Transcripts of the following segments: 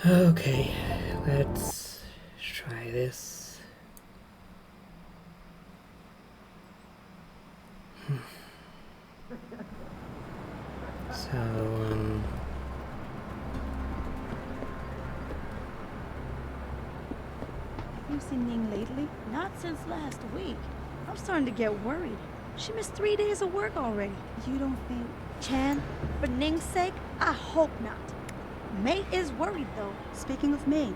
Okay, let's try this. So, You seen Ning lately? Not since last week. I'm starting to get worried. She missed 3 days of work already. You don't think... Chan, for Ning's sake, I hope not. May is worried though. Speaking of May,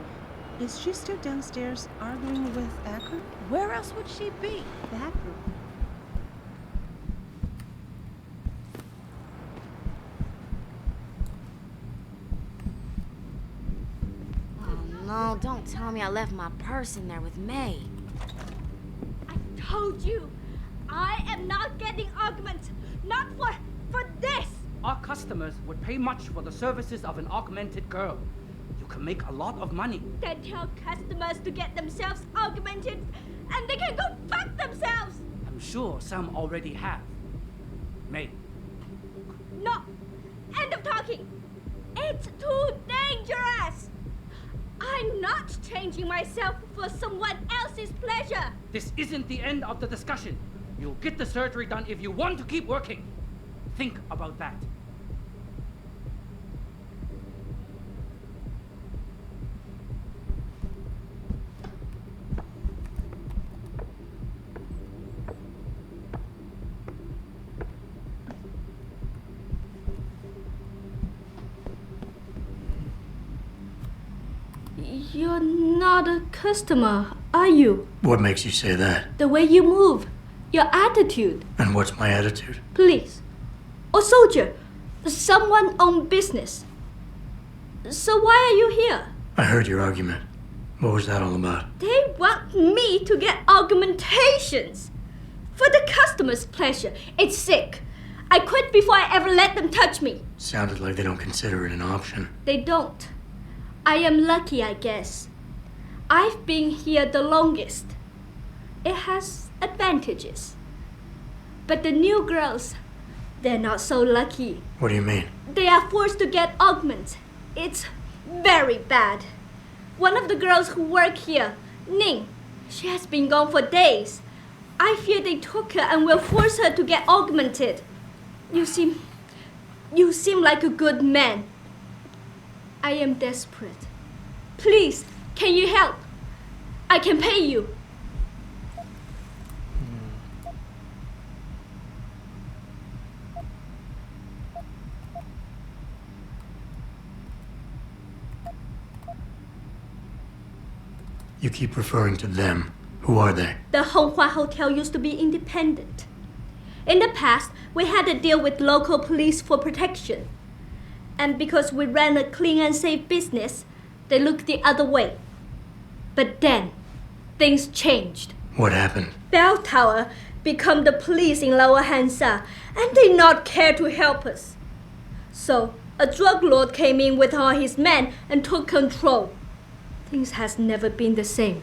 is she still downstairs arguing with Akron? Where else would she be? That room. Oh no, don't tell me I left my purse in there with May. I told you, I am not getting arguments. Not for this. Our customers would pay much for the services of an augmented girl. You can make a lot of money. Then tell customers to get themselves augmented, and they can go fuck themselves. I'm sure some already have. May, No, end of talking. It's too dangerous. I'm not changing myself for someone else's pleasure. this isn't the end of the discussion. You'll get the surgery done if you want to keep working. Think about that. You're not a customer, are you? what makes you say that? The way you move, your attitude. And what's my attitude? Police or soldier, someone on business. So why are you here? I heard your argument. What was that all about? They want me to get augmentations for the customer's pleasure. It's sick. I quit before I ever let them touch me. Sounded like they don't consider it an option. They don't. I am lucky, I guess. I've been here the longest. It has advantages. But the new girls, they're not so lucky. What do you mean? They are forced to get augments. It's very bad. One of the girls who work here, Ning, she has been gone for days. I fear they took her and will force her to get augmented. You seem like a good man. I am desperate. Please, can you help? I can pay you. You keep referring to them. Who are they? The Honghua Hotel used to be independent. In the past, we had a deal with local police for protection. And because we ran a clean and safe business, they looked the other way. But then, things changed. What happened? Bell Tower become the police in Lower Hansa, and they not care to help us. So, a drug lord came in with all his men and took control. Things has never been the same,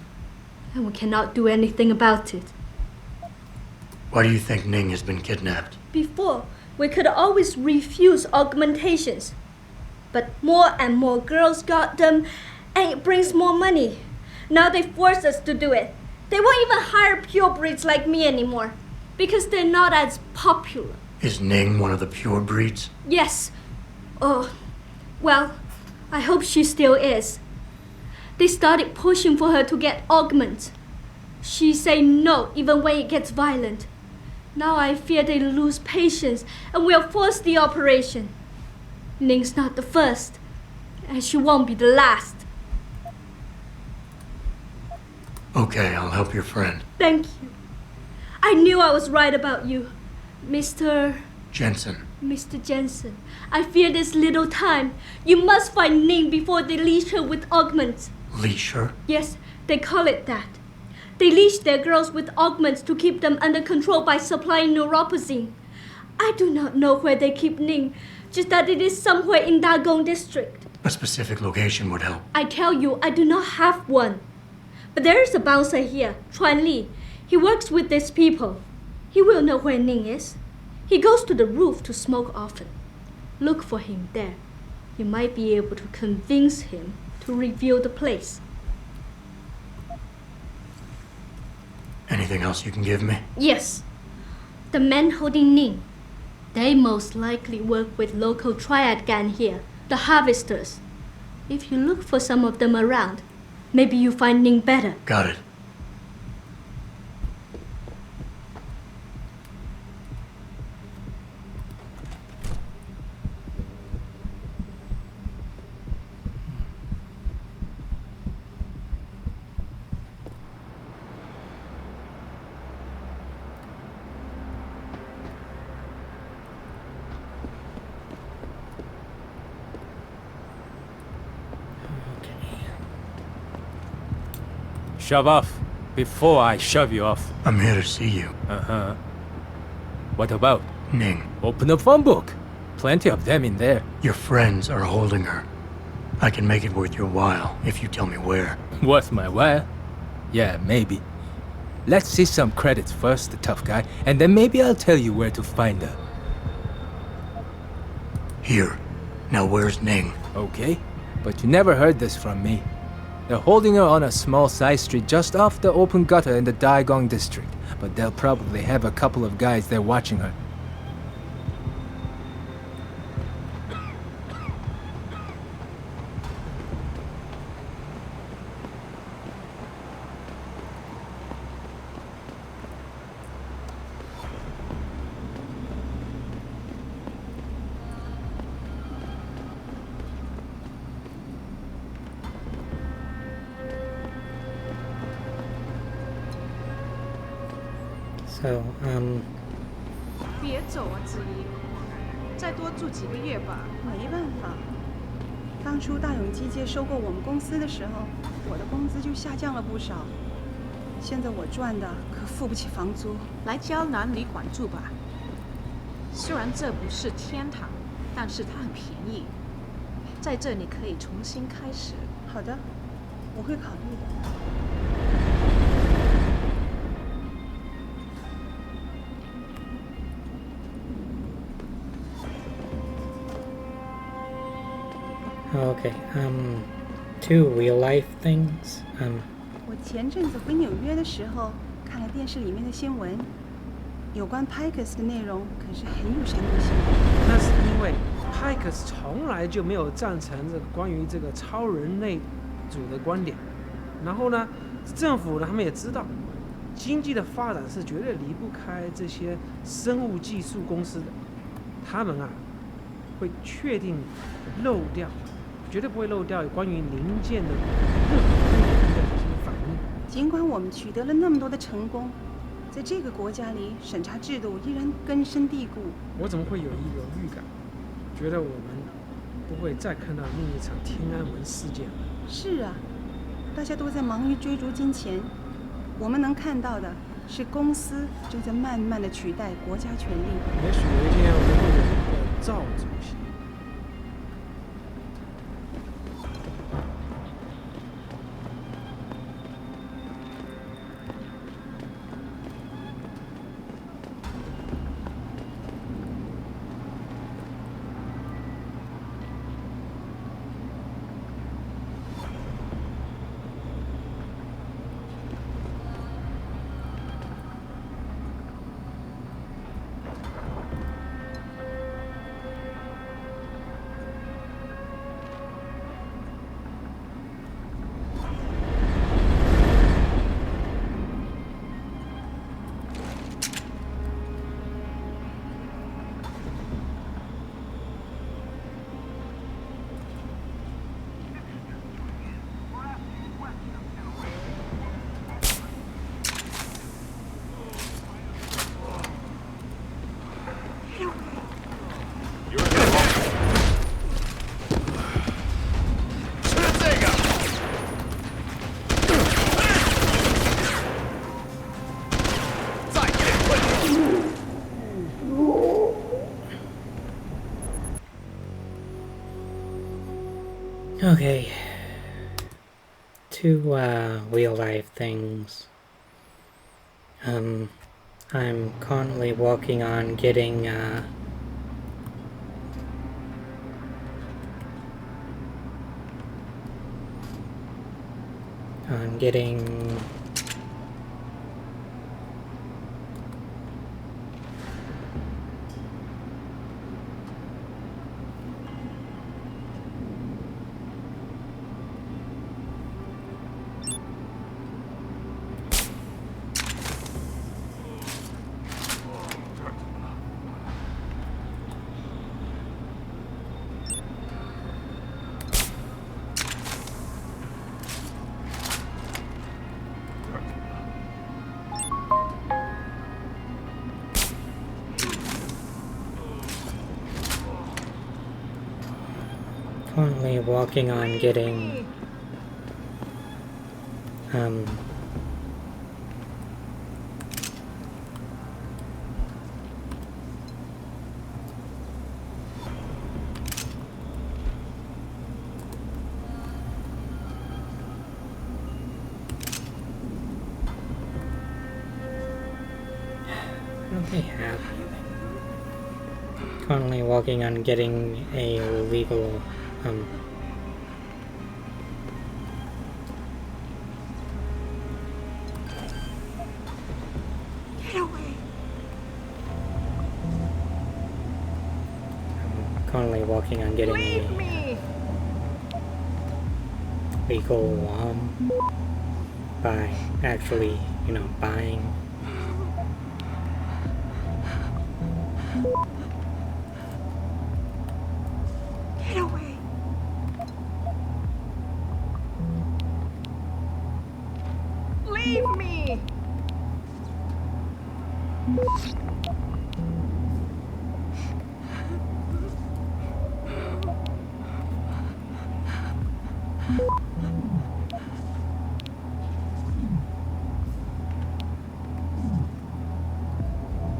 and we cannot do anything about it. Why do you think Ning has been kidnapped? Before, we could always refuse augmentations. But more and more girls got them, and it brings more money. Now they force us to do it. They won't even hire purebreds like me anymore, because they're not as popular. Is Ning one of the pure breeds? Yes. Oh, well, I hope she still is. They started pushing for her to get augments. She say no even when it gets violent. Now I fear they lose patience and will force the operation. Ning's not the first, and she won't be the last. Okay, I'll help your friend. Thank you. I knew I was right about you, Mr. Jensen. I fear this little time. You must find Ning before they leash her with augments. Leash her? Yes, they call it that. They leash their girls with augments to keep them under control by supplying neuropozyne. I do not know where they keep Ning, just that it is somewhere in Dagong district. A specific location would help. I tell you, I do not have one. But there is a bouncer here, Chuan Li. He works with these people. He will know where Ning is. He goes to the roof to smoke often. Look for him there. You might be able to convince him to review the place. Anything else you can give me? Yes. The men holding Ning. They most likely work with local triad gang here, the harvesters. If you look for some of them around, maybe you find Ning better. Got it. Shove off before I shove you off. I'm here to see you. Uh-huh. What about? Ning, Open a phone book. Plenty of them in there. your friends are holding her. I can make it worth your while if you tell me where. Worth my while? Yeah, maybe. Let's see some credits first, the tough guy, and then maybe I'll tell you where to find her. Here. Now where's Ning? Okay? But you never heard this from me. They're holding her on a small side street just off the open gutter in the Daigong district, but they'll probably have a couple of guys there watching her. So, 别走啊，子怡，再多住几个月吧。没办法，当初大永机械收购我们公司的时候，我的工资就下降了不少。现在我赚的可付不起房租，来胶南旅馆住吧。虽然这不是天堂，但是它很便宜，在这你可以重新开始。好的，我会考虑的。 okay, 2 real life things. 我前阵子回纽约的时候，看了电视里面的新闻，有关 Pikes 的内容可是很有煽动性。那是因为 Pikes 从来就没有赞成这个关于这个超人类组的观点。然后呢，政府呢他们也知道，经济的发展是绝对离不开这些生物技术公司的，他们啊会确定漏掉。 绝对不会漏掉有关于零件的任何不良的这些反应。尽管我们取得了那么多的成功，在这个国家里，审查制度依然根深蒂固。我怎么会有一个预感，觉得我们不会再看到另一场天安门事件了？是啊，大家都在忙于追逐金钱，我们能看到的是公司正在慢慢的取代国家权力。也许有一天我们会有一个赵主席。 Okay. 2 real life things. I'm currently working on getting on getting currently working on getting what do they have? Currently working on getting a legal Get away. I'm currently working on getting Leave a me. legal by actually, buying. Get away. Leave me.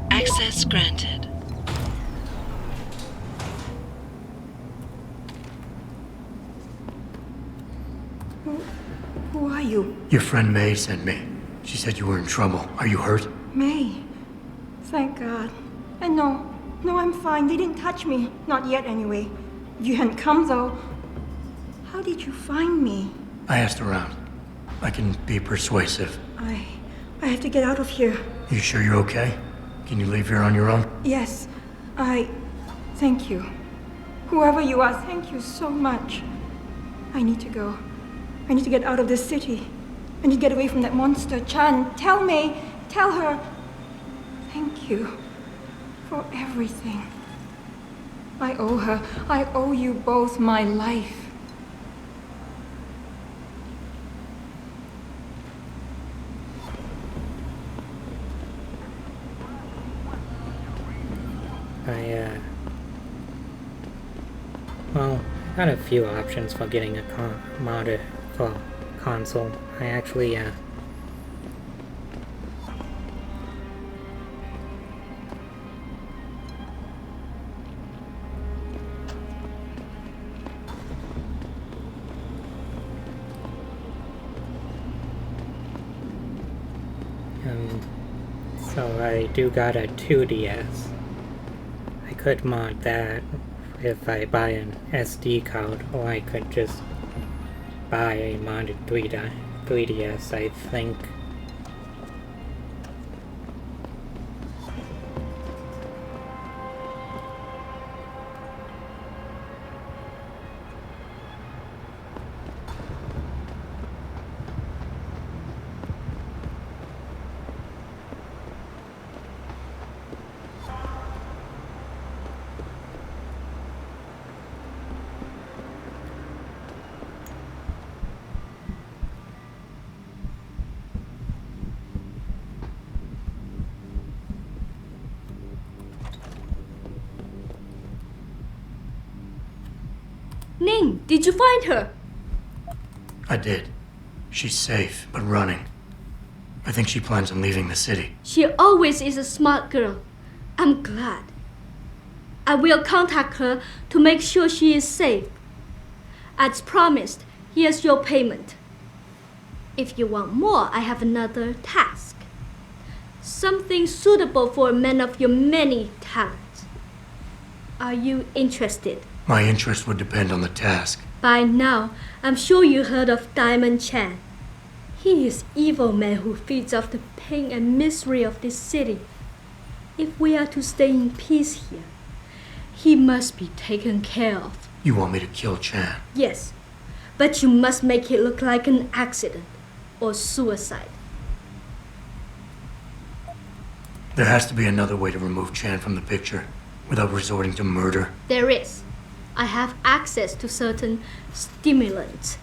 Access granted. Who are you? Your friend May sent me. She said you were in trouble. Are you hurt? May. Thank God. And no, I'm fine. They didn't touch me. Not yet, anyway. If you hadn't come, though, how did you find me? I asked around. I can be persuasive. I have to get out of here. You sure you're okay? Can you leave here on your own? Yes, thank you. Whoever you are, thank you so much. I need to go. I need to get out of this city. I need to get away from that monster, Chan. Tell May, tell her. Thank you for everything. I owe her. I owe you both my life. Well, I got a few options for getting a modded for console. I actually, so I do got a 2DS. I could mod that if I buy an SD card, or I could just buy a modded 3DS, I think. Ning, did you find her? I did. She's safe, but running. I think she plans on leaving the city. She always is a smart girl. I'm glad. I will contact her to make sure she is safe. As promised, here's your payment. If you want more, I have another task. Something suitable for a man of your many talents. Are you interested? My interest would depend on the task. By now, I'm sure you heard of Diamond Chan. He is evil man who feeds off the pain and misery of this city. If we are to stay in peace here, he must be taken care of. You want me to kill Chan? Yes, but you must make it look like an accident or suicide. There has to be another way to remove Chan from the picture without resorting to murder. There is. I have access to certain stimulants.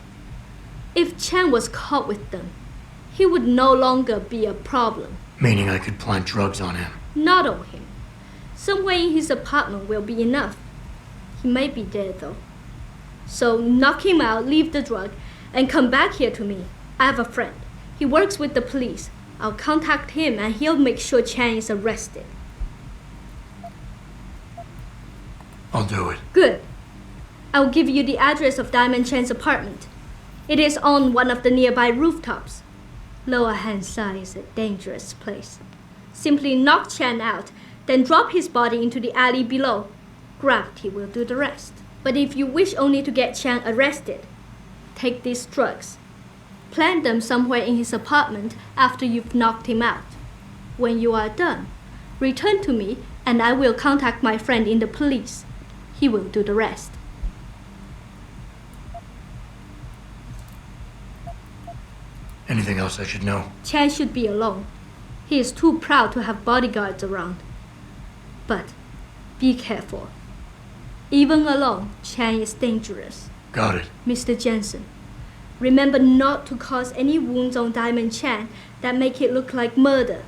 If Chan was caught with them, he would no longer be a problem. Meaning I could plant drugs on him. Not on him. Somewhere in his apartment will be enough. He may be dead though. So knock him out, leave the drug, and come back here to me. I have a friend. He works with the police. I'll contact him and he'll make sure Chan is arrested. I'll do it. Good. I'll give you the address of Diamond Chan's apartment. It is on one of the nearby rooftops. Lower Hansai is a dangerous place. Simply knock Chan out, then drop his body into the alley below. Gravity will do the rest. But if you wish only to get Chan arrested, take these drugs. Plant them somewhere in his apartment after you've knocked him out. When you are done, return to me and I will contact my friend in the police. He will do the rest. Anything else I should know? Chan should be alone. He is too proud to have bodyguards around. But be careful. Even alone, Chan is dangerous. Got it. Mr. Jensen, remember not to cause any wounds on Diamond Chan that make it look like murder.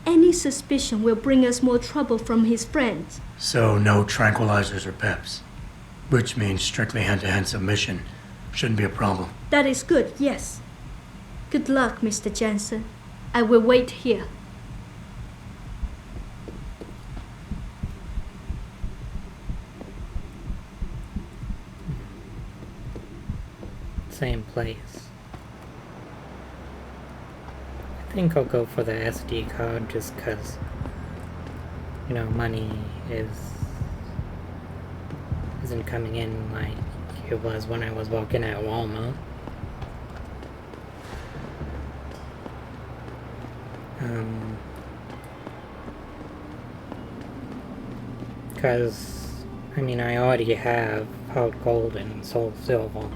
Any suspicion will bring us more trouble from his friends. So no tranquilizers or peps. Which means strictly hand-to-hand submission. Shouldn't be a problem. That is good, yes. Good luck, Mr. Jensen. I will wait here. Same place. I think I'll go for the SD card just cause, you know, money isn't coming in like it was when I was working at Walmart. Cause, I mean, I already have hard gold and soul silver.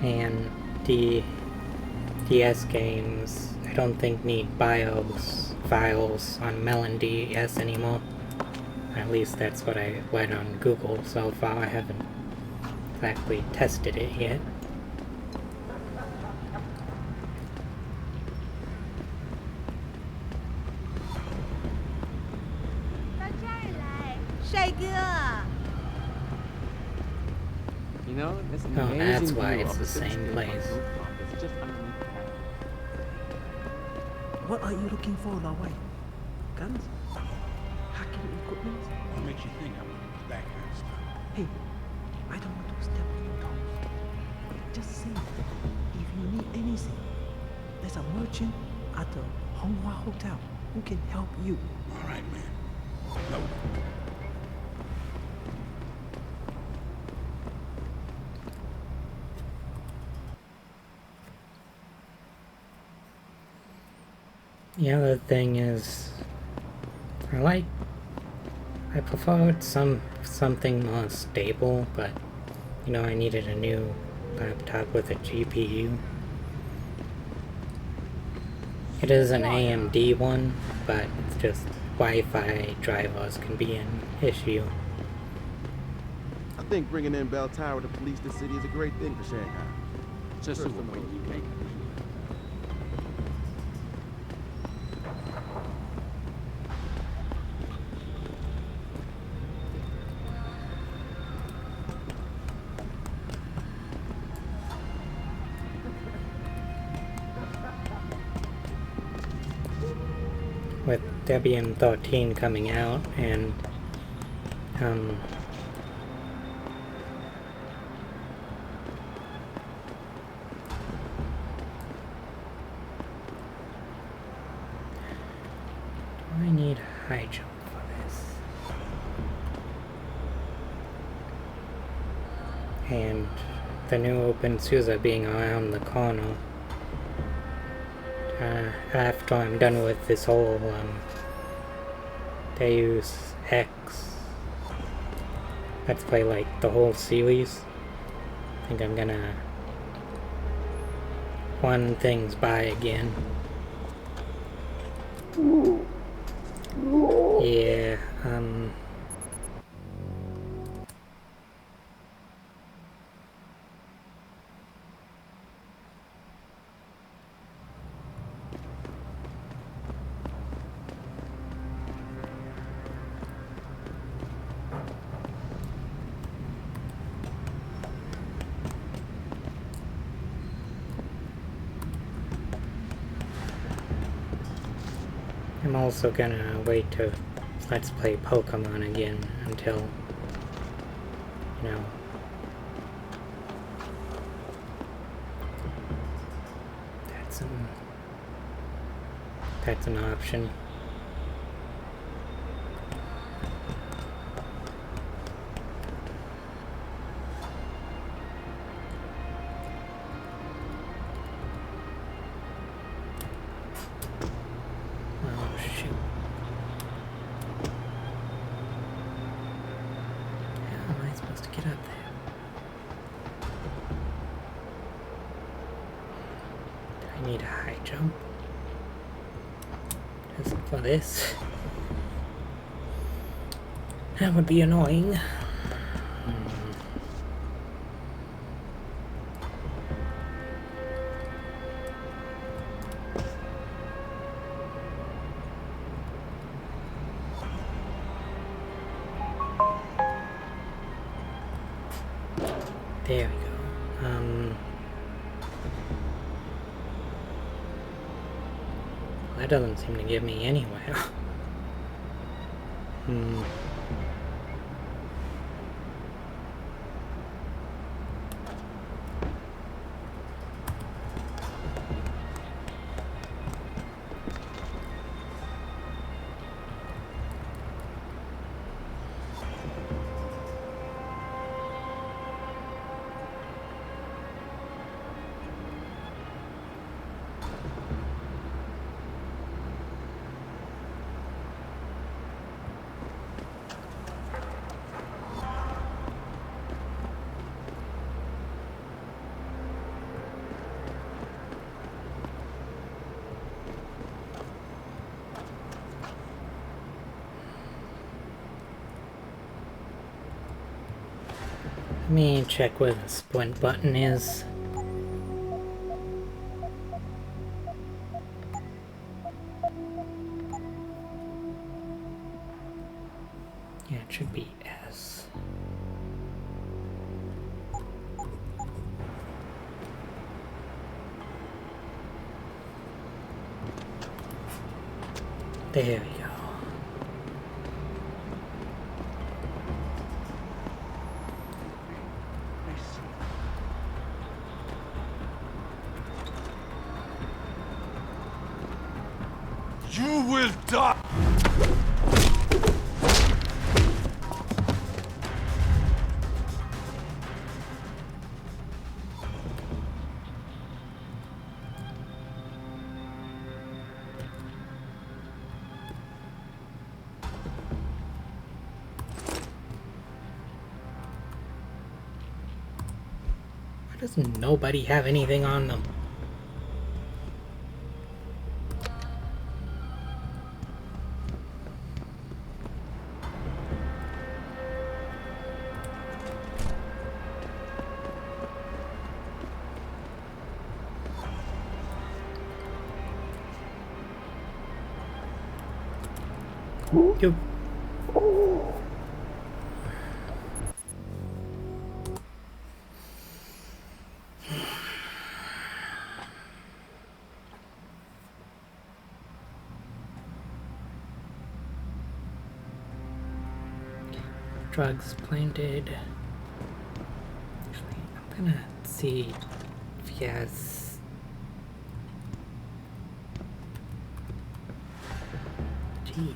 And the DS games, I don't think need BIOS files on Melon DS anymore. At least that's what I read on Google so far. I haven't exactly tested it yet. You know, it's an Oh, amazing that's why view it's of the city same state place. rooftop. It's just underneath the town. What are you looking for, Lawai? Guns? Hacking equipment? What makes you think I'm looking for that kind of stuff? Hey, I don't want to step on your toes. Just say, if you need anything, there's a merchant at the Honghua Hotel who can help you. All right, man. No. The other thing is, I preferred something more stable, but you know, I needed a new laptop with a GPU. It is an AMD one, but it's just Wi-Fi drivers can be an issue. I think bringing in Bell Tower to police the city is a great thing for Shanghai. Just so when you make it. With Debian 13 coming out and high jump for this. And the new open Suza being around the corner. After I'm done with this whole Deus Ex Let's Play, like the whole series, I think I'm gonna run things by again. Yeah, I'm also gonna wait to Let's Play Pokemon again until, you know, that's an option. Oh shoot. How am I supposed to get up there? Do I need a high jump? Just for this? That would be annoying. There we go. That doesn't seem to give me anywhere. Let me check where the sprint button is. Yeah, it should be S. There we go. You will die! Why does nobody have anything on them? You. Drugs planted. Actually, I'm gonna see if he has. Jeez.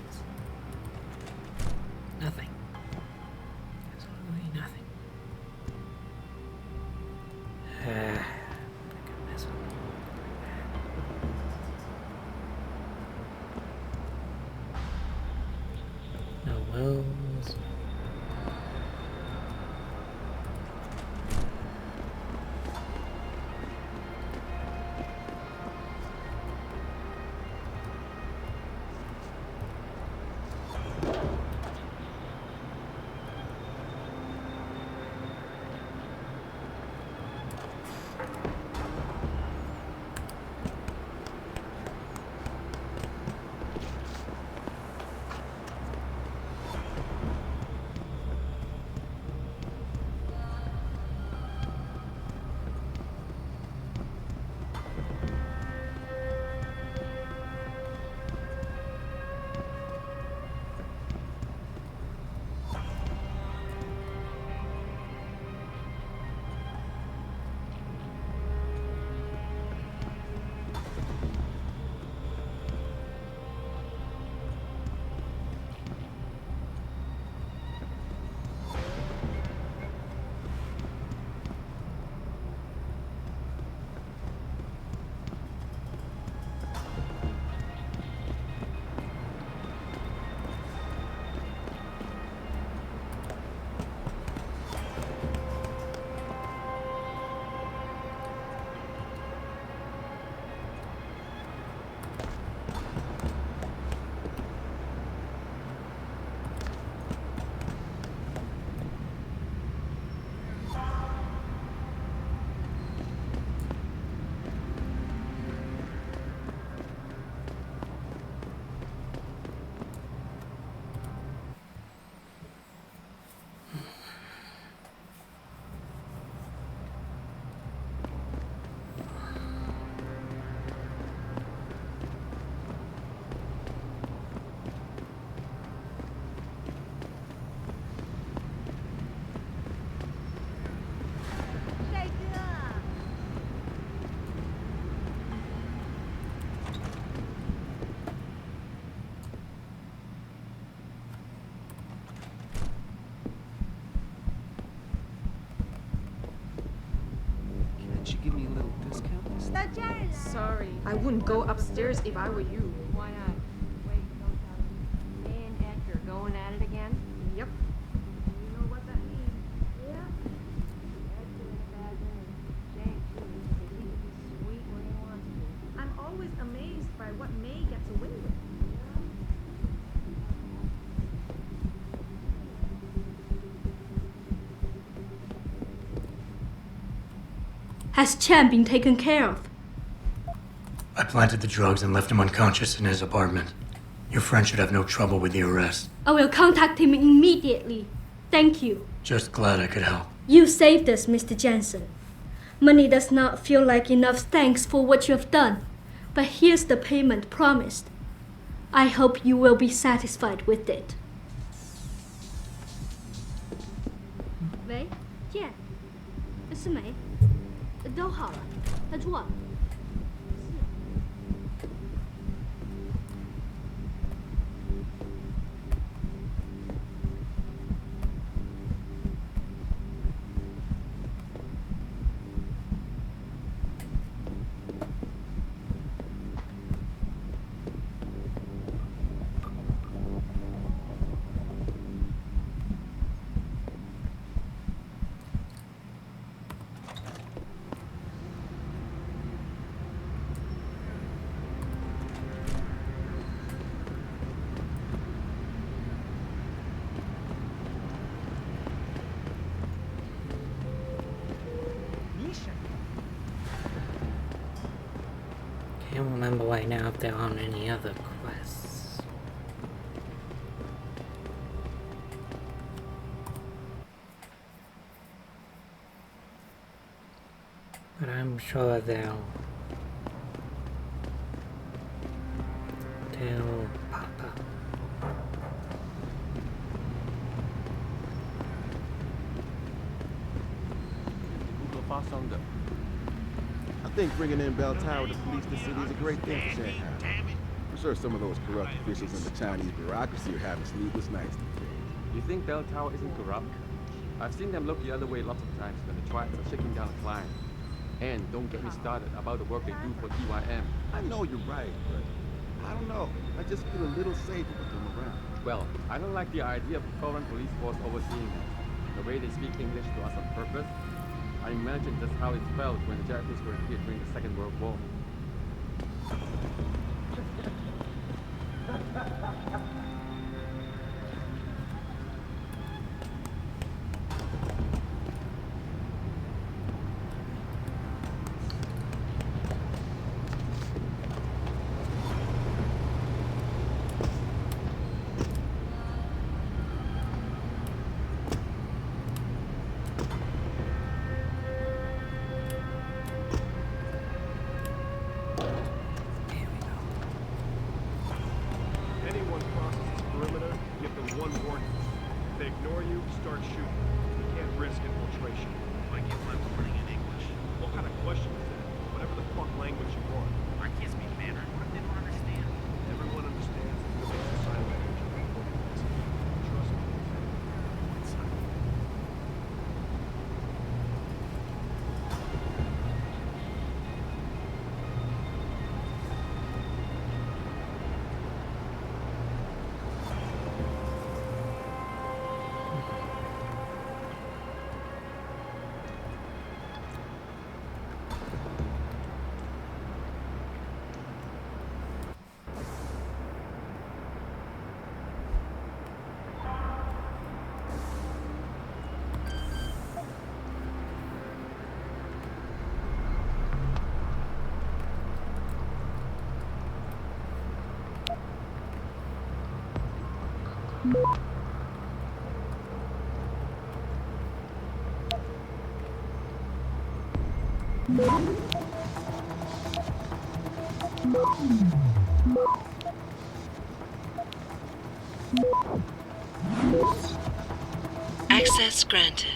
Sorry, I wouldn't go upstairs if I were you. Why not? Wait, don't tell me. Me and Hector going at it again? Yep. You know what that means. Yeah. Hector in a bad mood. Jay too, because he can be sweet when he wants to. I'm always amazed by what May gets away with. Has Chan been taken care of? I planted the drugs and left him unconscious in his apartment. Your friend should have no trouble with the arrest. I will contact him immediately. Thank you. Just glad I could help. You saved us, Mr. Jensen. Money does not feel like enough thanks for what you have done. But here's the payment promised. I hope you will be satisfied with it. 喂，姐，是梅，都好了，他住了。Can't remember right now if they're on any other quests. But I'm sure they'll pop up. I think bringing in Bell Tower to police the city is a great thing for Shanghai. I'm sure some of those corrupt officials in the Chinese bureaucracy are having sleepless nights today. You think Bell Tower isn't corrupt? I've seen them look the other way lots of times when the tribes are shaking down a client. And don't get me started about the work they do for TYM. I know you're right, but I don't know. I just feel a little safer with them around. Well, I don't like the idea of a foreign police force overseeing them. The way they speak English to us on purpose. I imagine that's how it felt when the Japanese were here during the Second World War. Anyone crosses this perimeter, give them one warning. If they ignore you, start shooting. You can't risk infiltration. I give my warning in English. What kind of question is that? Whatever the fuck language you want. I can't speak Mandarin. What if they don't understand? Everyone understands the basic sign language of organized. Trust me. It's not. Access granted.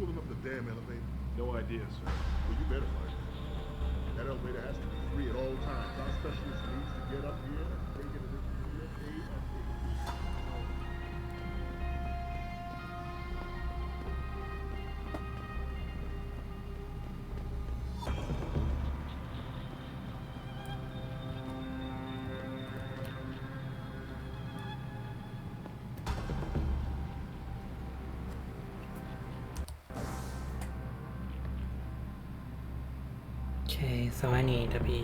pulling up the damn elevator? No idea, sir. Well, you better find it. That elevator has to be free at all times. Our specialist needs to get up here and take it to this unit ASAP. Okay, so I need to be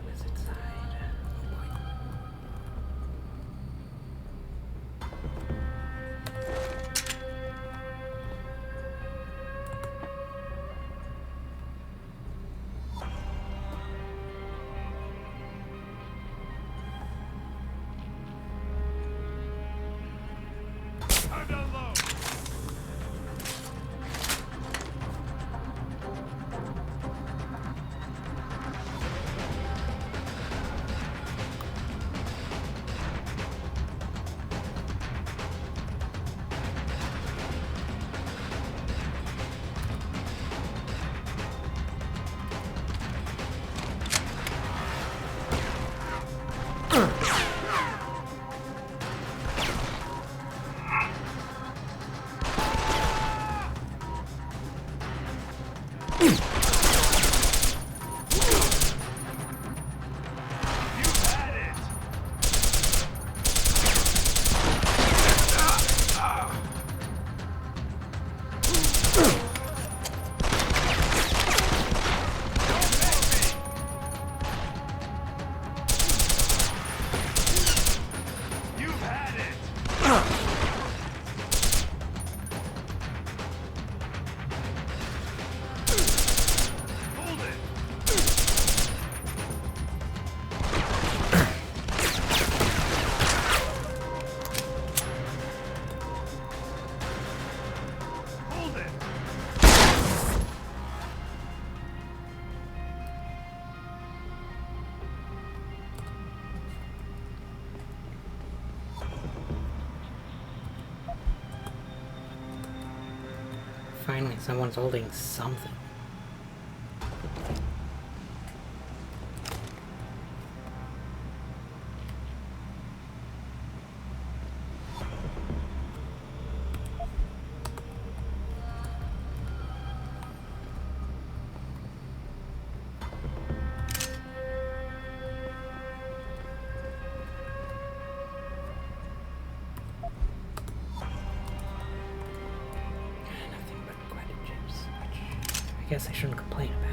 opposite side. Oh boy. I'm down low. Finally, someone's holding something. Nothing but credit chips, which I guess I shouldn't complain about.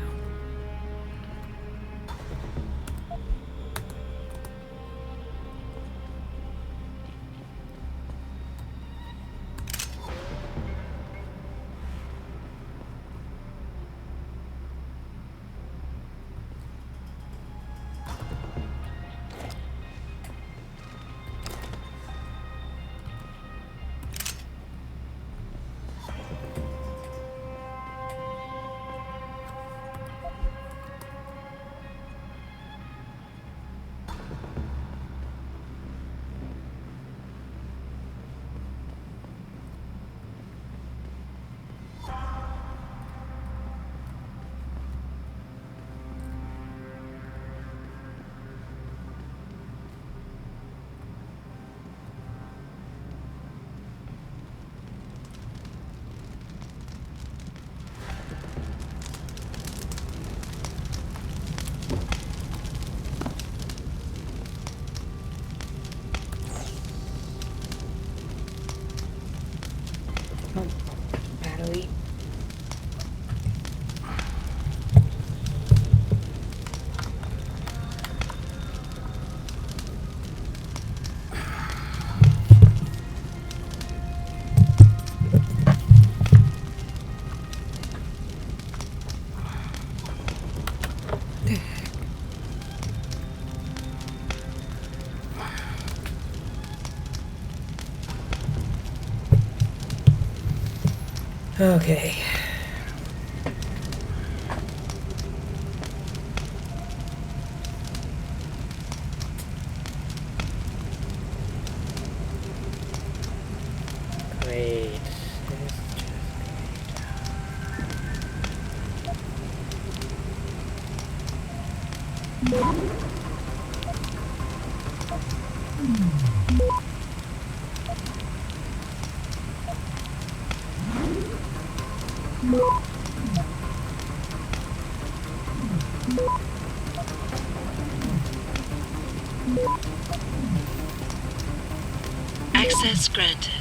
Battery. Okay. Great. This Access granted.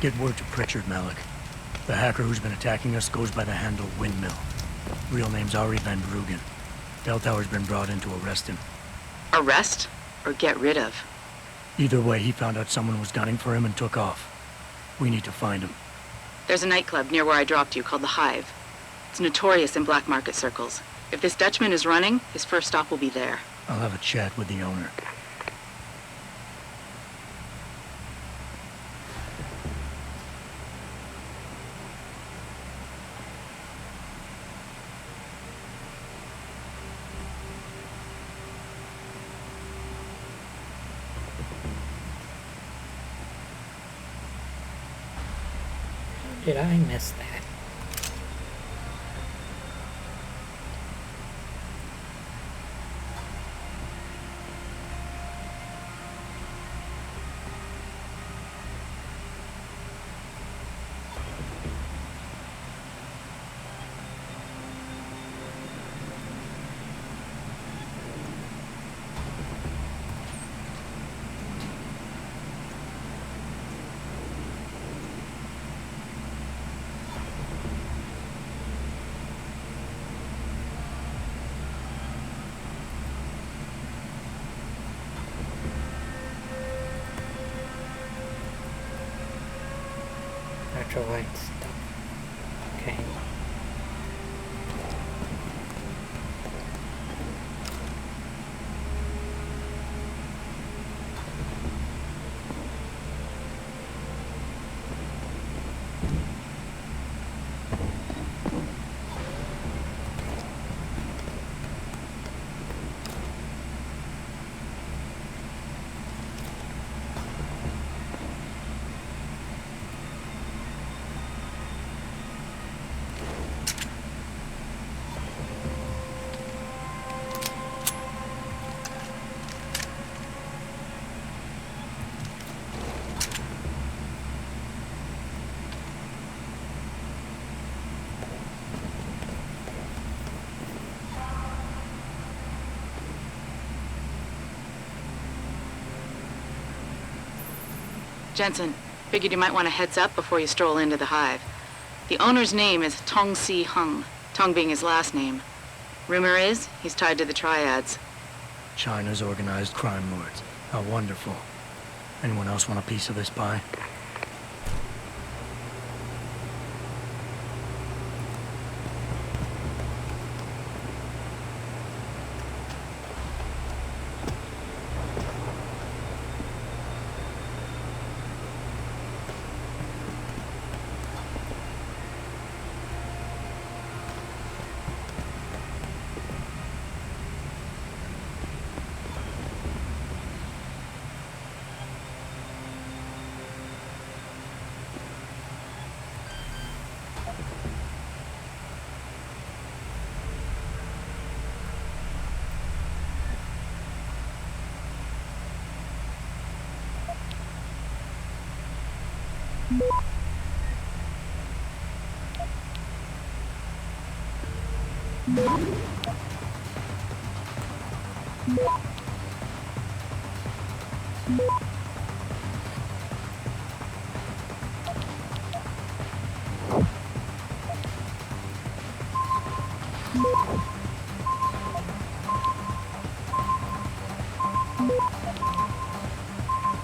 Get word to Pritchard, Malik. The hacker who's been attacking us goes by the handle Windmill. Real name's Ari Van Bruggen. Bell Tower's been brought in to arrest him. Arrest? Or get rid of? Either way, he found out someone was gunning for him and took off. We need to find him. There's a nightclub near where I dropped you called The Hive. It's notorious in black market circles. If this Dutchman is running, his first stop will be there. I'll have a chat with the owner. Did I miss that? Electrolyte stuff. Okay. Jensen, figured you might want a heads up before you stroll into the Hive. The owner's name is Tong Si Hung, Tong being his last name. Rumor is, he's tied to the Triads. China's organized crime lords. How wonderful. Anyone else want a piece of this pie?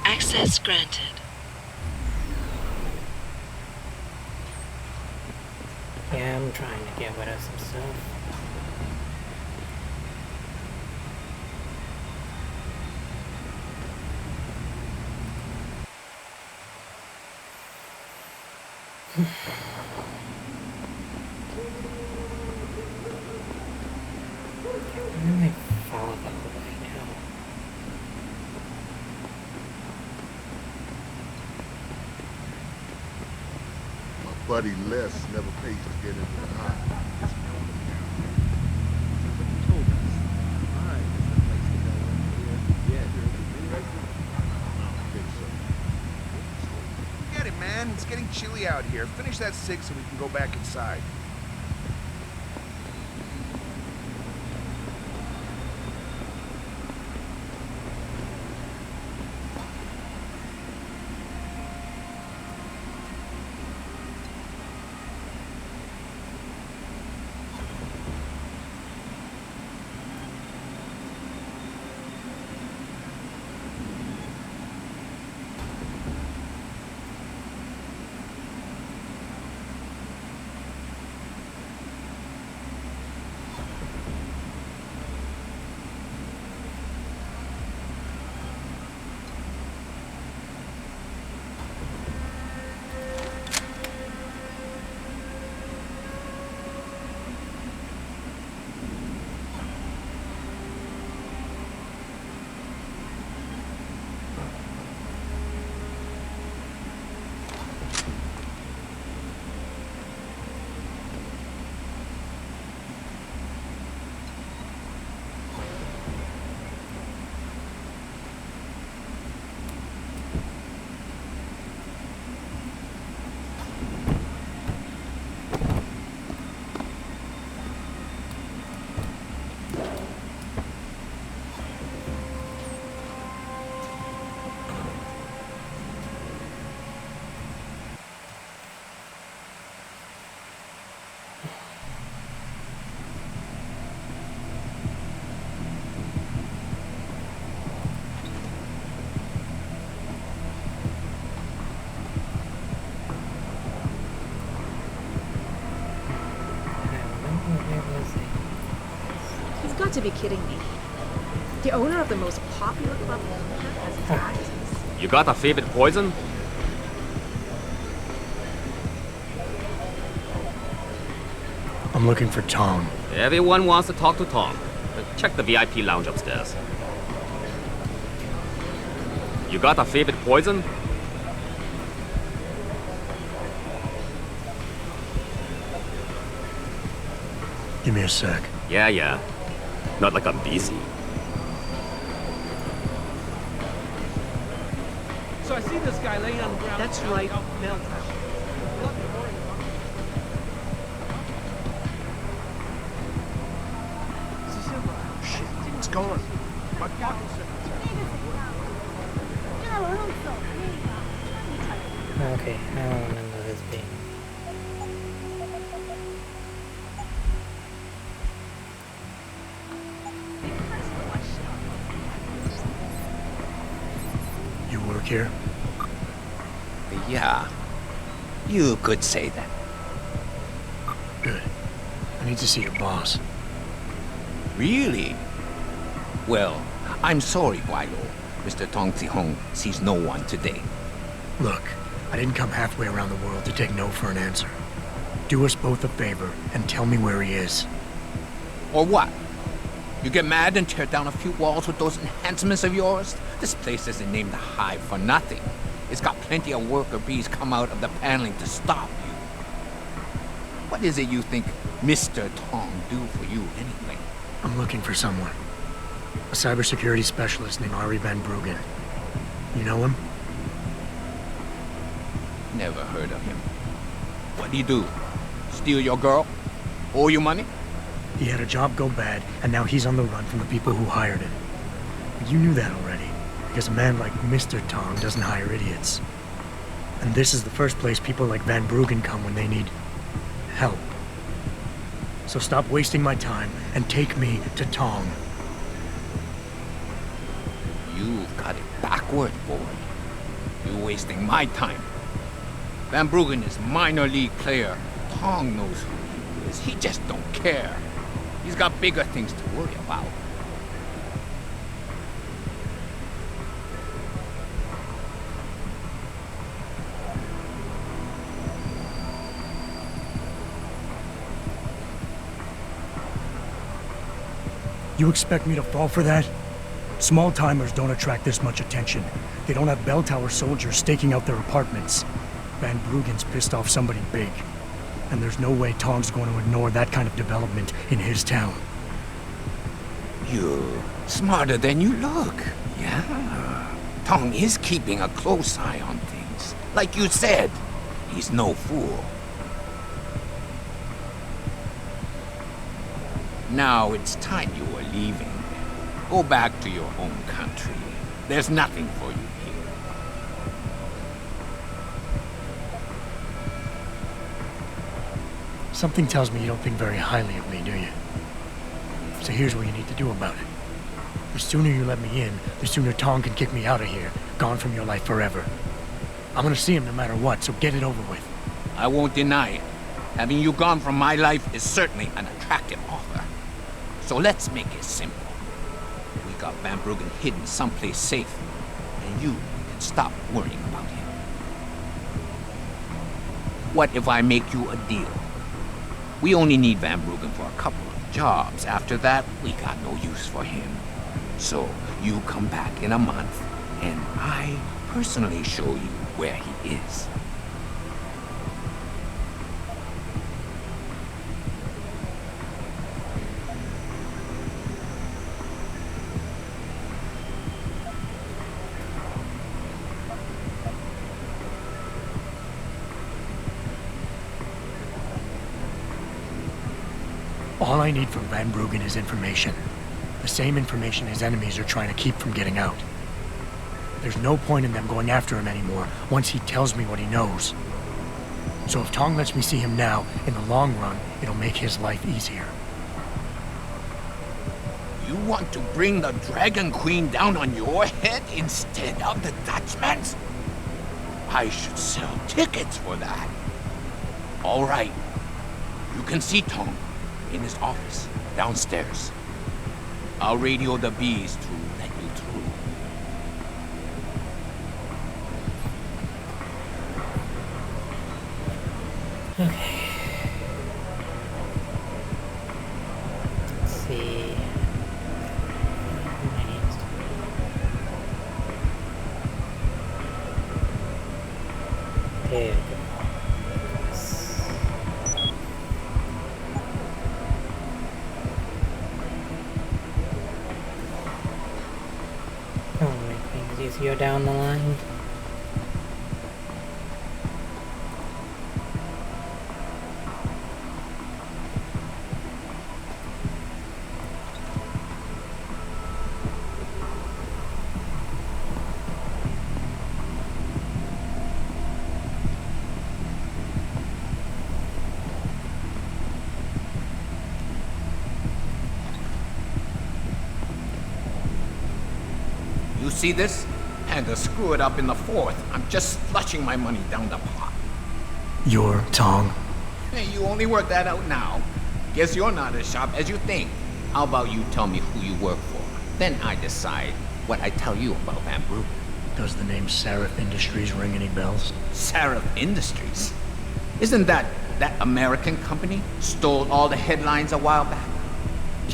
Access granted. Yeah, I'm trying to get rid of some stuff. Where do I follow right now? buddy less never pays to get into the hive. Forget it, man. It's getting chilly out here. Finish that cig so we can go back inside. You've got to be kidding me. The owner of the most popular club in America has his eyes. You got a favorite poison? I'm looking for Tong. Everyone wants to talk to Tom. Check the VIP lounge upstairs. You got a favorite poison? Give me a sec. Yeah. Not like I'm busy. So I see this guy laying on the ground. That's right, Mel. Shit, it's gone. My fucking Okay, I don't remember this being. You work here? Yeah, you could say that. Good. I need to see your boss. Really? Well, I'm sorry, Guayo. Mr. Tong Zihong sees no one today. Look, I didn't come halfway around the world to take no for an answer. Do us both a favor and tell me where he is. Or what? You get mad and tear down a few walls with those enhancements of yours? This place isn't named the Hive for nothing. It's got plenty of worker bees come out of the paneling to stop you. What is it you think Mr. Tong do for you anyway? I'm looking for someone. A cybersecurity specialist named Ari Van Bruggen. You know him? Never heard of him. What do you do? Steal your girl? Owe you money? He had a job go bad, and now he's on the run from the people who hired him. But you knew that already, because a man like Mr. Tong doesn't hire idiots. And this is the first place people like Van Bruggen come when they need help. So stop wasting my time and take me to Tong. You've got it backward, boy. You're wasting my time. Van Bruggen is minor league player. Tong knows who he is. He just don't care. He's got bigger things to worry about. You expect me to fall for that? Small-timers don't attract this much attention. They don't have bell tower soldiers staking out their apartments. Van Bruggen's pissed off somebody big. And there's no way Tong's going to ignore that kind of development in his town. You're smarter than you look. Yeah. Tong is keeping a close eye on things. Like you said, he's no fool. Now it's time you were leaving. Go back to your own country. There's nothing for you here. Something tells me you don't think very highly of me, do you? So here's what you need to do about it. The sooner you let me in, the sooner Tong can kick me out of here, gone from your life forever. I'm gonna see him no matter what, so get it over with. I won't deny it. Having you gone from my life is certainly an attractive offer. So let's make it simple. We got Van Bruggen hidden someplace safe, and you can stop worrying about him. What if I make you a deal? We only need Van Bruggen for a couple of jobs. After that, we got no use for him. So you come back in a month, and I personally show you where he is. All I need from Van Bruggen is information. The same information his enemies are trying to keep from getting out. There's no point in them going after him anymore once he tells me what he knows. So if Tong lets me see him now, in the long run, it'll make his life easier. You want to bring the Dragon Queen down on your head instead of the Dutchman's? I should sell tickets for that. All right. You can see Tong in his office downstairs. I'll radio the bees to let you through. Okay. Let's see. There we go. That'll make things easier down the line. You see this? Had to screw it up in the fourth. I'm just flushing my money down the pot. You're Tong. Hey, you only work that out now. Guess you're not as sharp as you think. How about you tell me who you work for? Then I decide what I tell you about Van Bruggen. Does the name Seraph Industries ring any bells? Seraph Industries? Isn't that American company? Stole all the headlines a while back.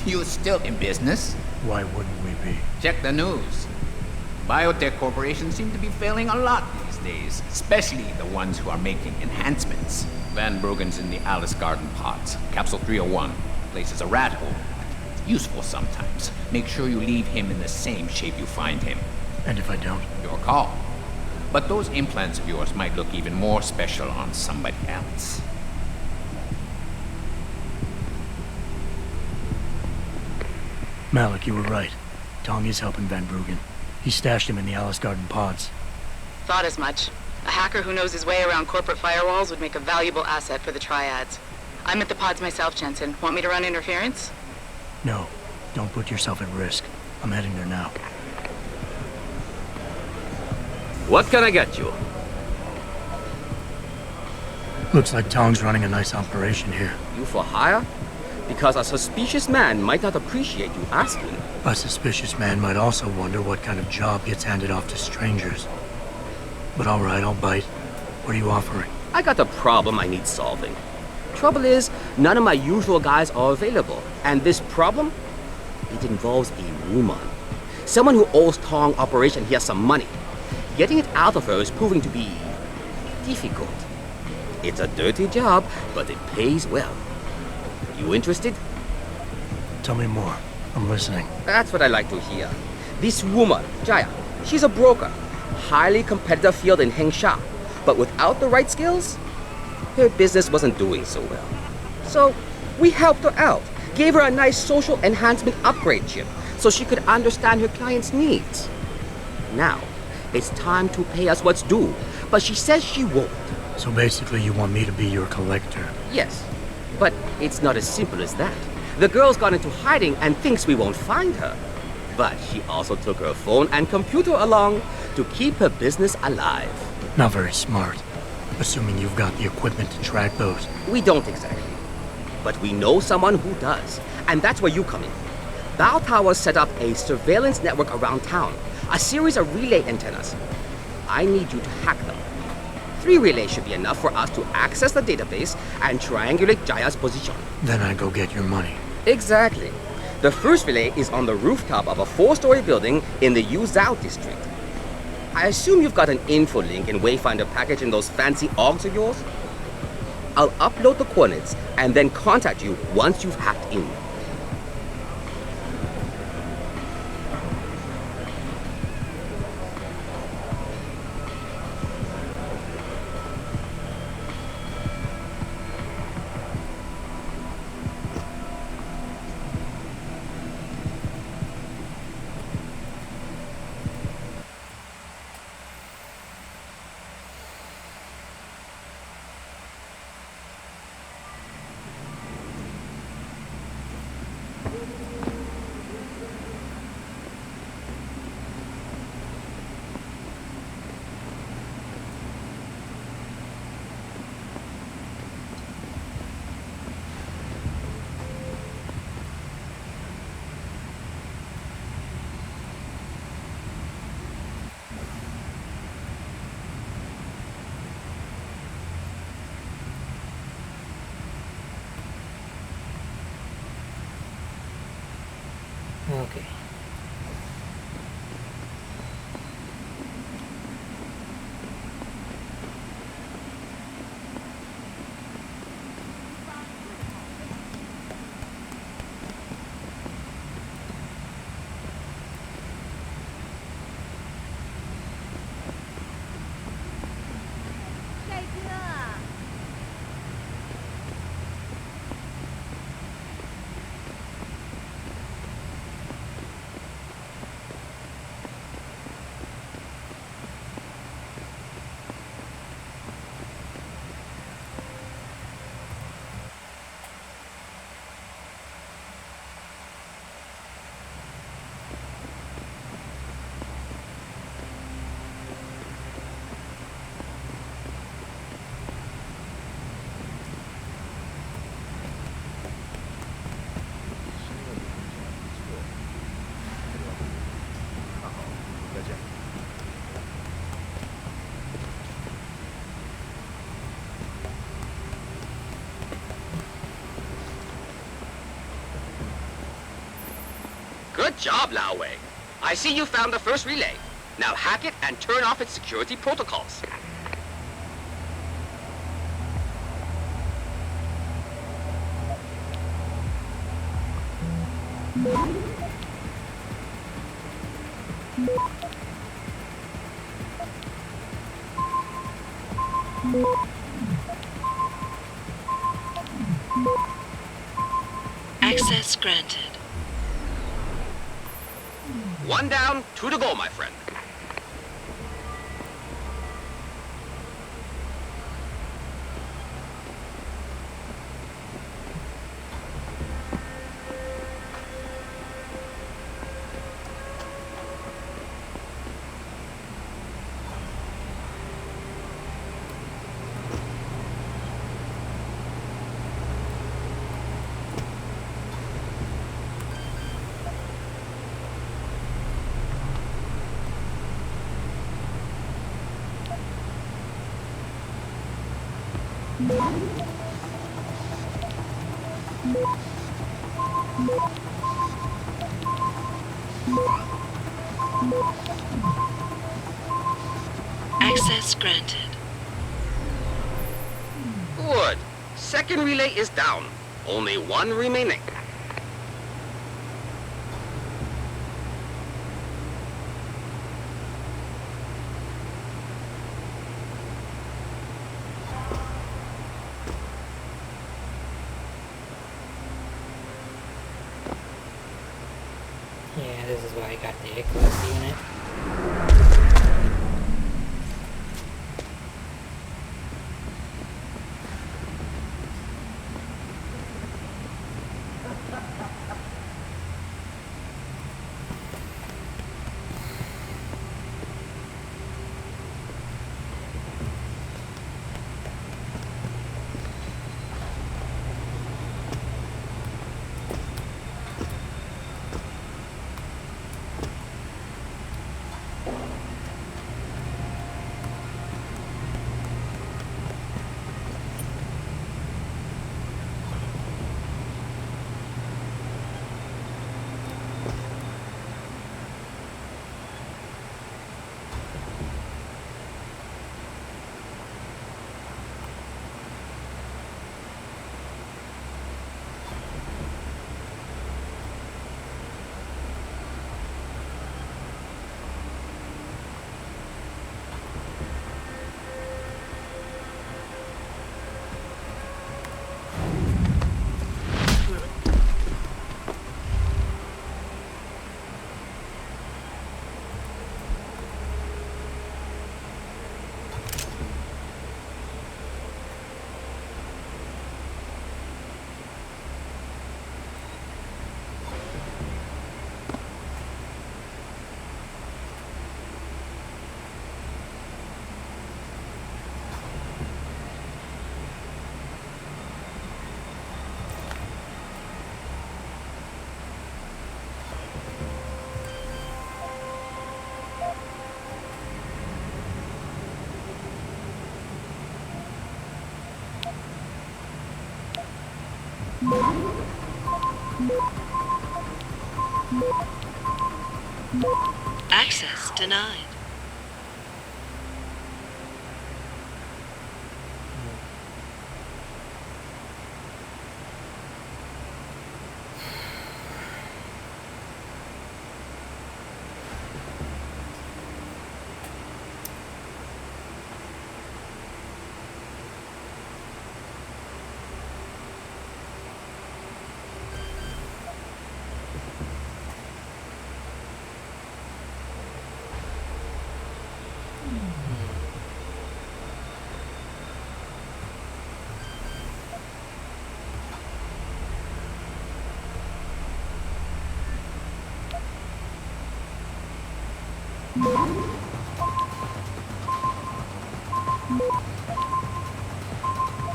You're still in business? Why wouldn't we be? Check the news. Biotech corporations seem to be failing a lot these days, especially the ones who are making enhancements. Van Bruggen's in the Alice Garden pods. Capsule 301. Place is a rat hole. Useful sometimes. Make sure you leave him in the same shape you find him. And if I don't? Your call. But those implants of yours might look even more special on somebody else. Malik, you were right. Tong is helping Van Bruggen. He stashed him in the Alice Garden pods. Thought as much. A hacker who knows his way around corporate firewalls would make a valuable asset for the triads. I'm at the pods myself, Jensen. Want me to run interference? No, don't put yourself at risk. I'm heading there now. What can I get you? Looks like Tong's running a nice operation here. You for hire? Because a suspicious man might not appreciate you asking. A suspicious man might also wonder what kind of job gets handed off to strangers. But all right, I'll bite. What are you offering? I got a problem I need solving. Trouble is, none of my usual guys are available. And this problem? It involves a woman. Someone who owes Tong Operation here some money. Getting it out of her is proving to be difficult. It's a dirty job, but it pays well. You interested? Tell me more. I'm listening. That's what I like to hear. This woman, Jaya, she's a broker. Highly competitive field in Hengsha. But without the right skills, her business wasn't doing so well. So we helped her out. Gave her a nice social enhancement upgrade chip so she could understand her clients' needs. Now, it's time to pay us what's due, but she says she won't. So basically you want me to be your collector? Yes, but it's not as simple as that. The girl's gone into hiding and thinks we won't find her. But she also took her phone and computer along to keep her business alive. Not very smart, assuming you've got the equipment to track those. We don't exactly. But we know someone who does, and that's where you come in. Bao Tower set up a surveillance network around town, a series of relay antennas. I need you to hack them. 3 relays should be enough for us to access the database and triangulate Jaya's position. Then I go get your money. Exactly. The first relay is on the rooftop of a 4-story building in the Yuzhou district. I assume you've got an info link and Wayfinder package in those fancy OGs of yours? I'll upload the coordinates and then contact you once you've hacked in. Okay. Good job, Lao Wei. I see you found the first relay. Now hack it and turn off its security protocols. Access granted. 1 down, 2 to go, my friend. Access granted. Good. Second relay is down. Only one remaining. Yeah, this is why I got the Eclipse unit. Access denied.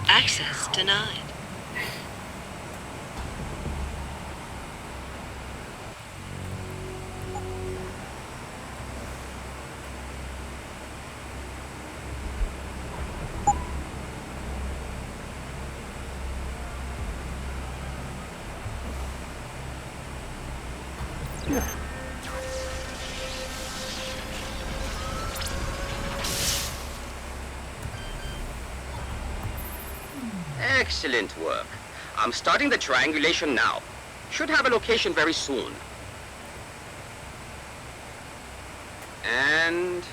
Access denied. Excellent work. I'm starting the triangulation now. Should have a location very soon. And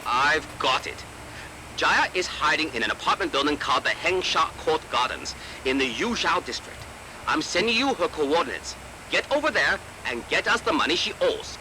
I've got it. Jaya is hiding in an apartment building called the Hengsha Court Gardens in the Yuzhou district. I'm sending you her coordinates. Get over there and get us the money she owes.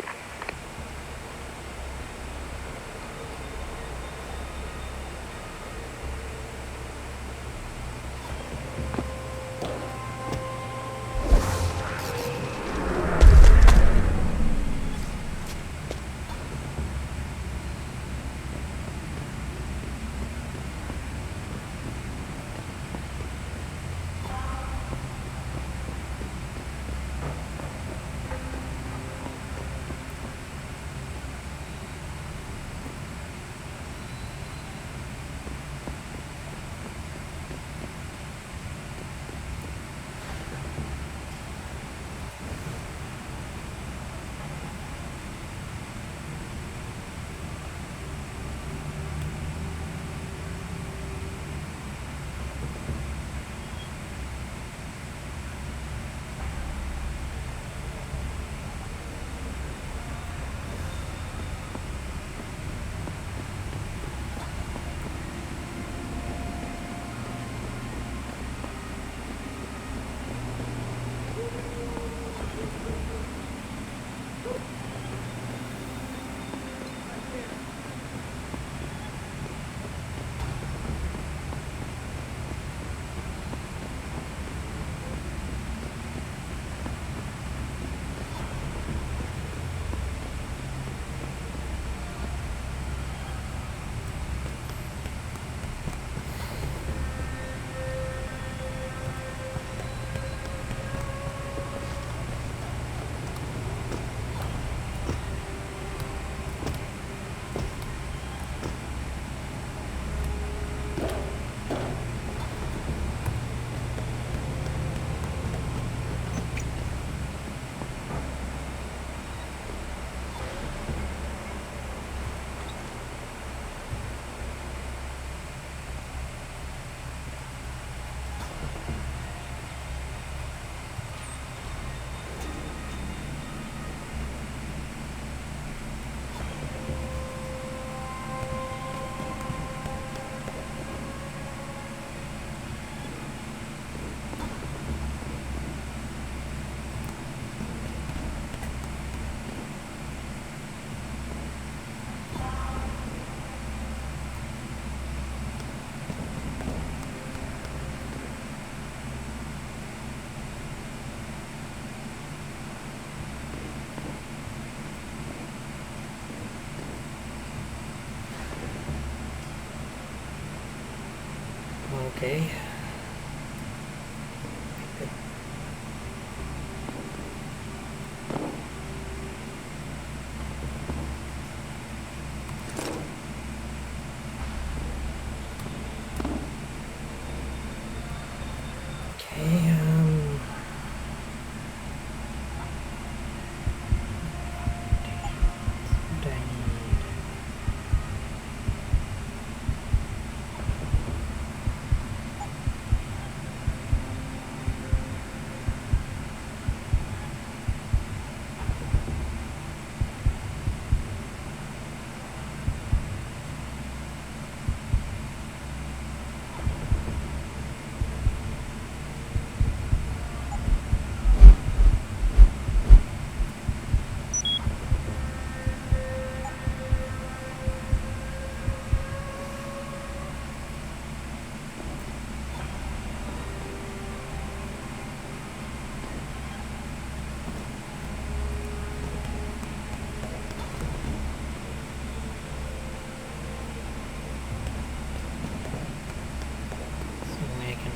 Okay.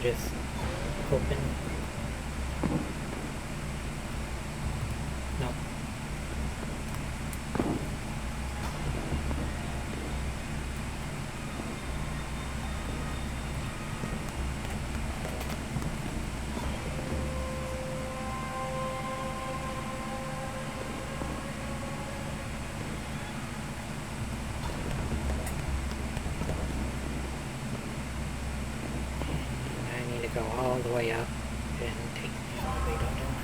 Just open. No. Go all the way up and take the elevator down.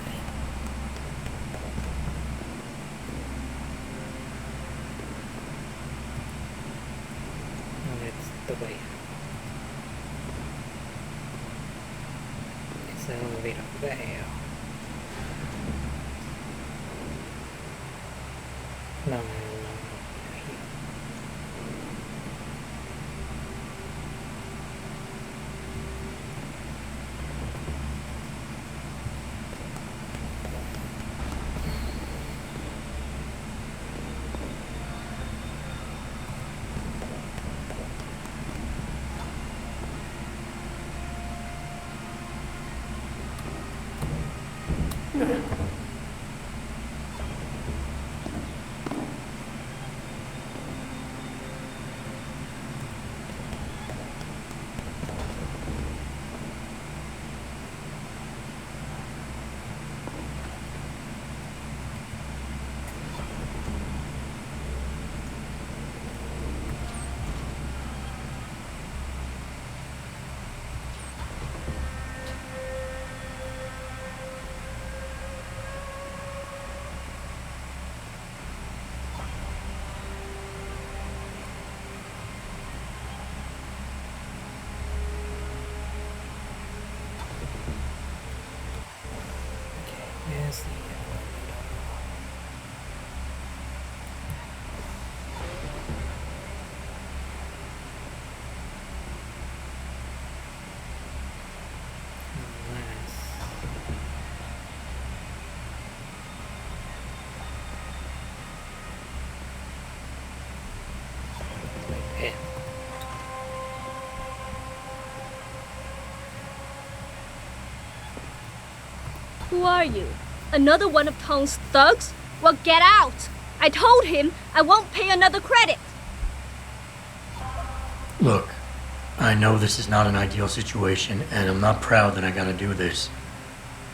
And that's the way. It's the elevator there. No. There's the Who are you? Another one of Tong's thugs? Well, get out! I told him I won't pay another credit. Look, I know this is not an ideal situation, and I'm not proud that I gotta do this.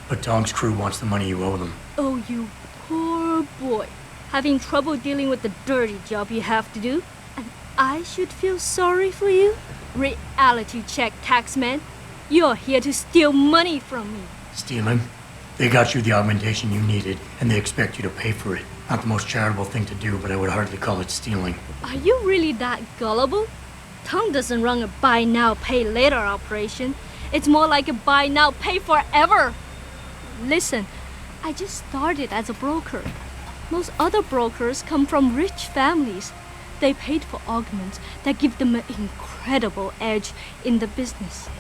But Tong's crew wants the money you owe them. Oh, you poor boy. Having trouble dealing with the dirty job you have to do? And I should feel sorry for you? Reality check, taxman. You're here to steal money from me. Stealing? They got you the augmentation you needed, and they expect you to pay for it. Not the most charitable thing to do, but I would hardly call it stealing. Are you really that gullible? Tong doesn't run a buy now, pay later operation. It's more like a buy now, pay forever. Listen, I just started as a broker. Most other brokers come from rich families. They paid for augments that give them an incredible edge in the business.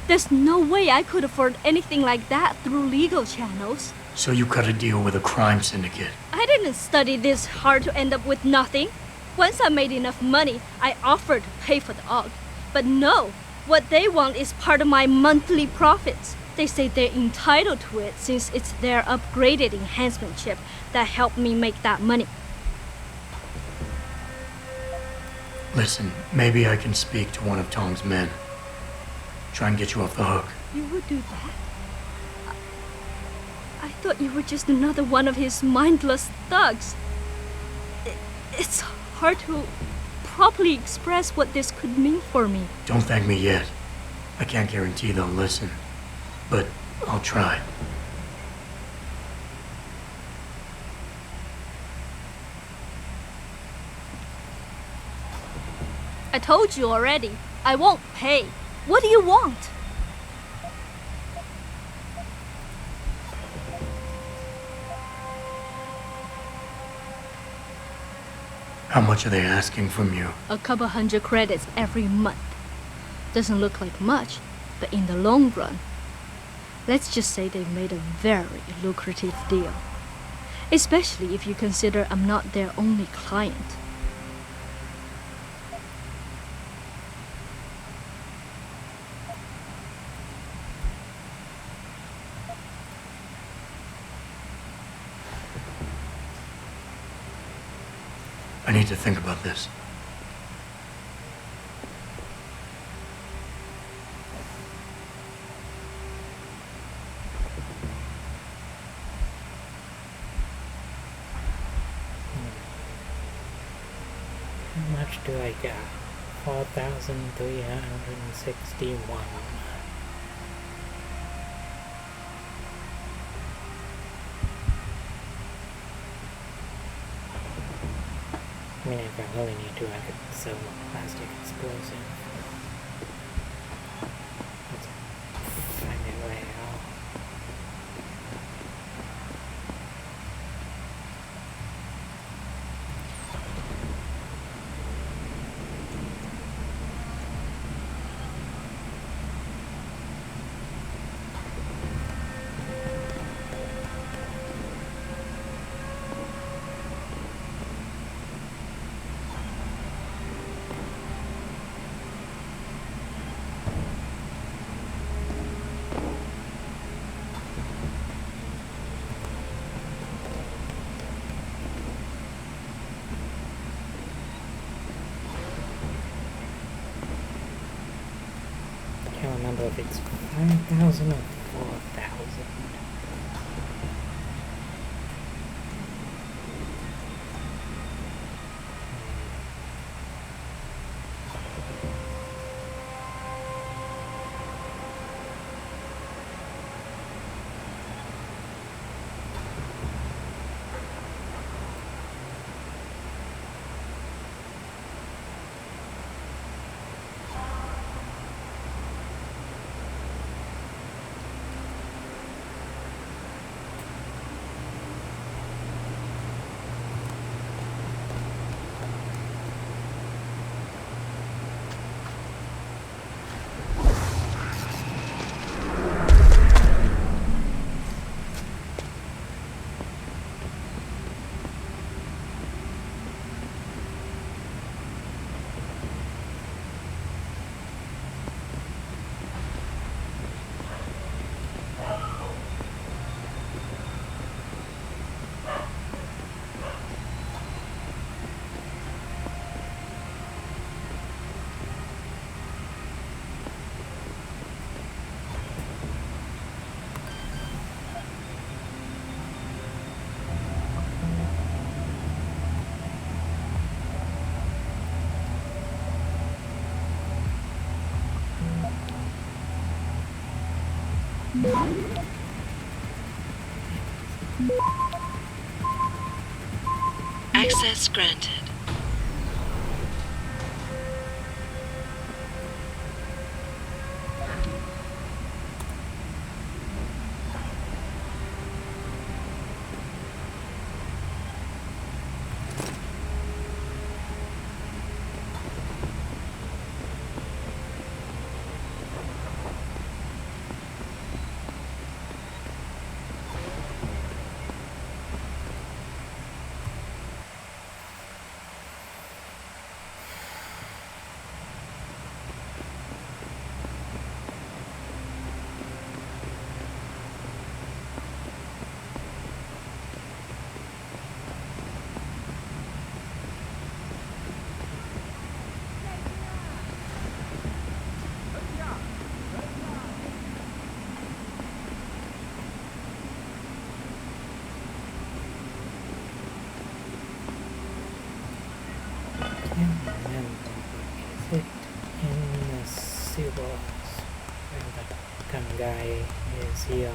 There's no way I could afford anything like that through legal channels. So you cut a deal with a crime syndicate. I didn't study this hard to end up with nothing. Once I made enough money, I offered to pay for the aug. But no, What they want is part of my monthly profits. They say they're entitled to it since it's their upgraded enhancement chip that helped me make that money. Listen, maybe I can speak to one of Tong's men. Try and get you off the hook. You would do that? I thought you were just another one of his mindless thugs. It's hard to properly express what this could mean for me. Don't thank me yet. I can't guarantee they'll listen, but I'll try. I told you already. I won't pay. What do you want? How much are they asking from you? A couple hundred credits every month. Doesn't look like much, but in the long run, let's just say they made a very lucrative deal. Especially if you consider I'm not their only client. I need to think about this. How much do I got? 4,361. I mean, if I really need to, I could sell a plastic explosive. Let's find a way out. I can't remember if it's 5,000 or 4,000. Access granted. guy is here.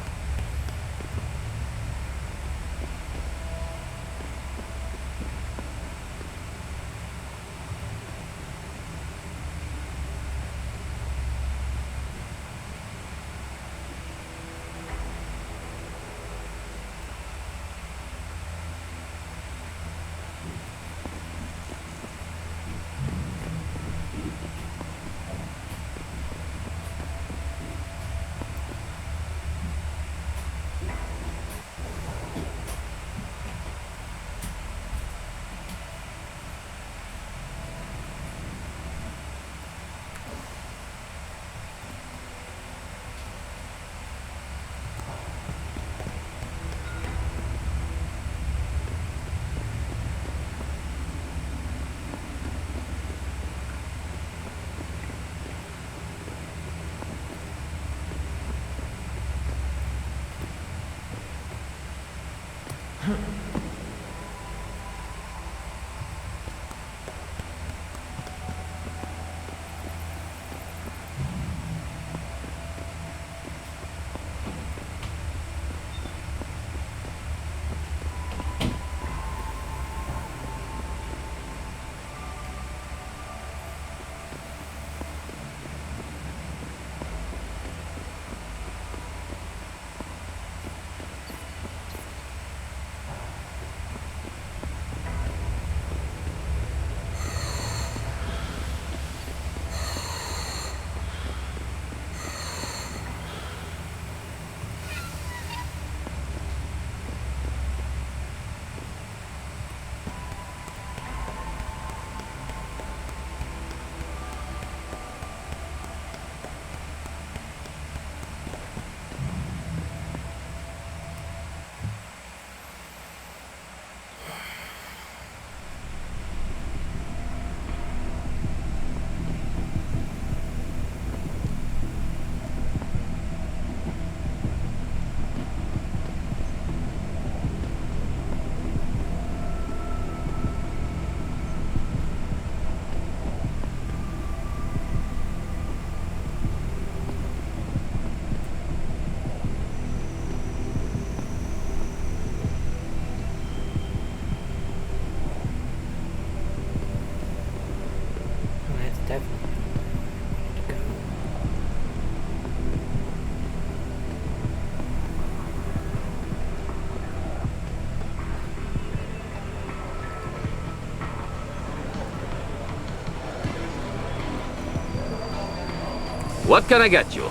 What can I get you?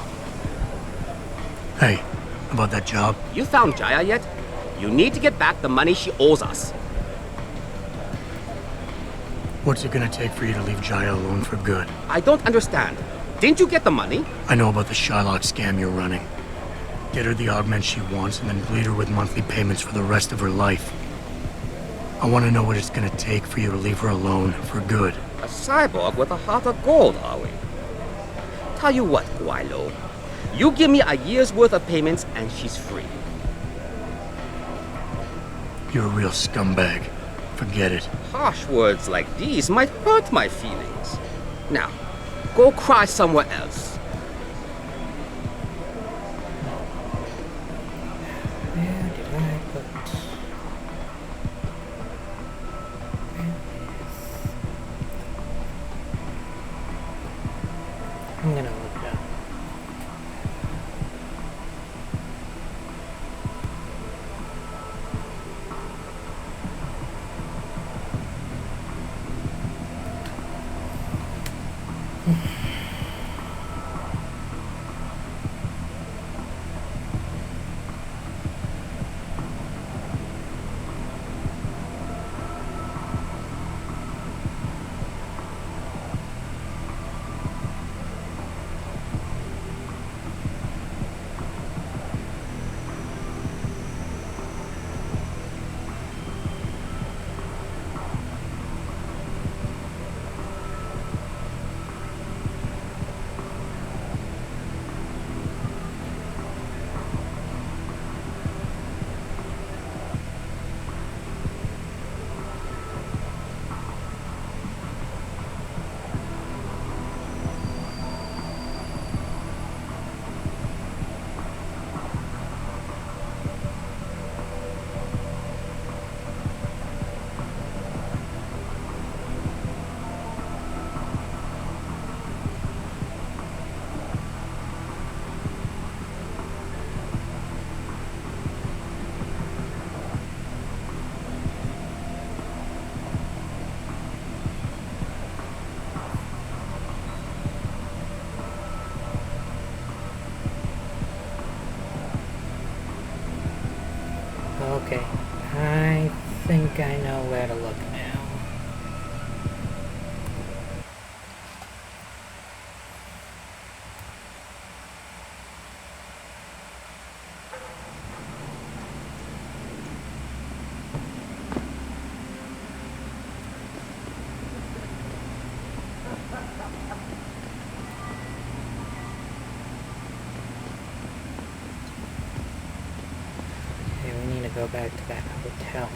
Hey, about that job? You found Jaya yet? You need to get back the money she owes us. What's it gonna take for you to leave Jaya alone for good? I don't understand. Didn't you get the money? I know about the Shylock scam you're running. Get her the augment she wants and then bleed her with monthly payments for the rest of her life. I want to know what it's gonna take for you to leave her alone for good. A cyborg with a heart of gold, are we? Tell you what, Guaylo. You give me a year's worth of payments and she's free. You're a real scumbag. Forget it. Harsh words like these might hurt my feelings. Now, go cry somewhere else. Where did I put... I'm gonna look it up. Okay, I think I know where to look now. Okay, we need to go back to that hotel.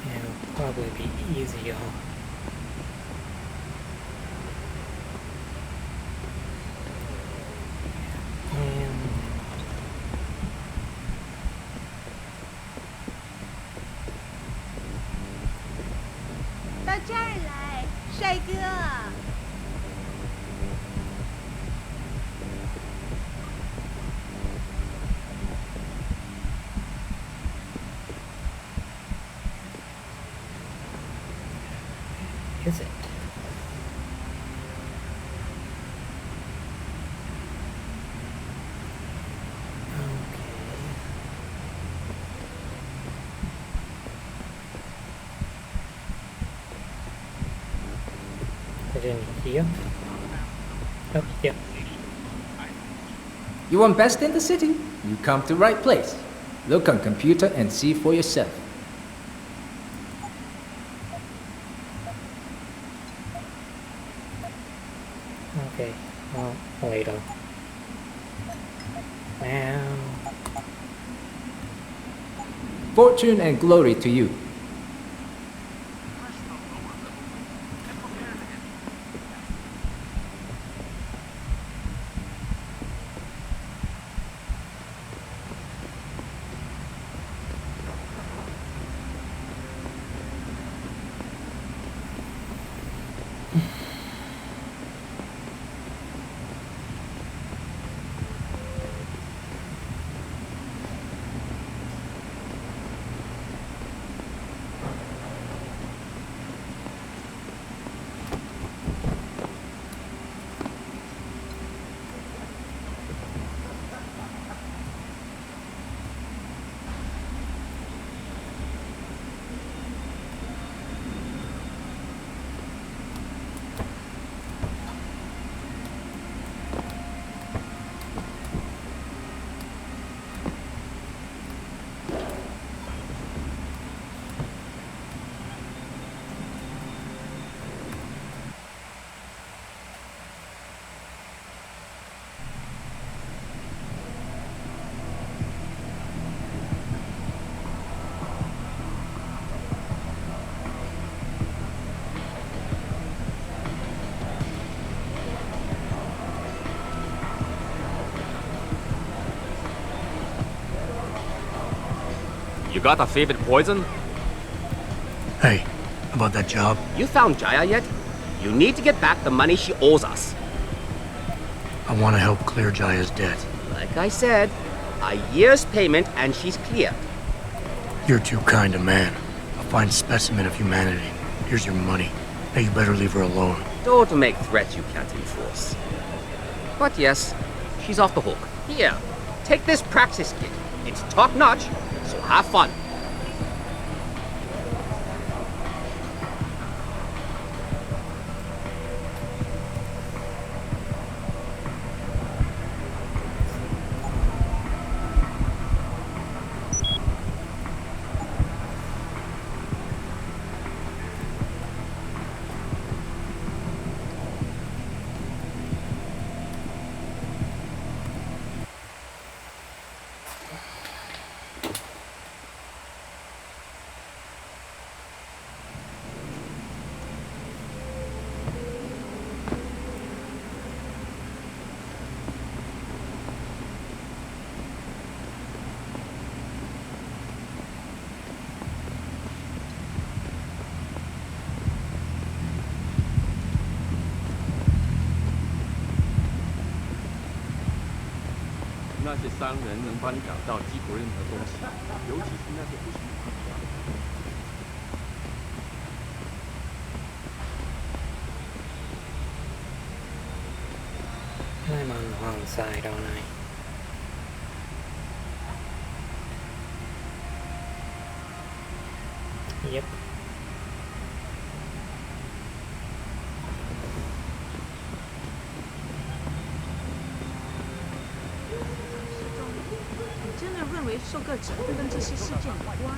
It'll probably be easier. And 到这儿来，帅哥。is it? Is it in here? Oh, yeah. You want best in the city? You come to right place. Look on computer and see for yourself. Okay, well, later. Now... Fortune and glory to you. You got a favorite poison? Hey, about that job? You found Jaya yet? You need to get back the money she owes us. I want to help clear Jaya's debt. Like I said, a year's payment and she's clear. You're too kind a man. A fine specimen of humanity. Here's your money. Now you better leave her alone. Don't make threats you can't enforce. But yes, she's off the hook. Here, take this practice kit. It's top-notch, so have fun. 那些商人能帮你找到几乎任何东西，尤其是那些不属于他们家的。I'm on the wrong side, aren't I? Yep. You真的认为受个责会跟这些事件有关？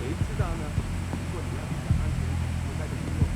谁知道呢？如果你要比较安全，就在这里做。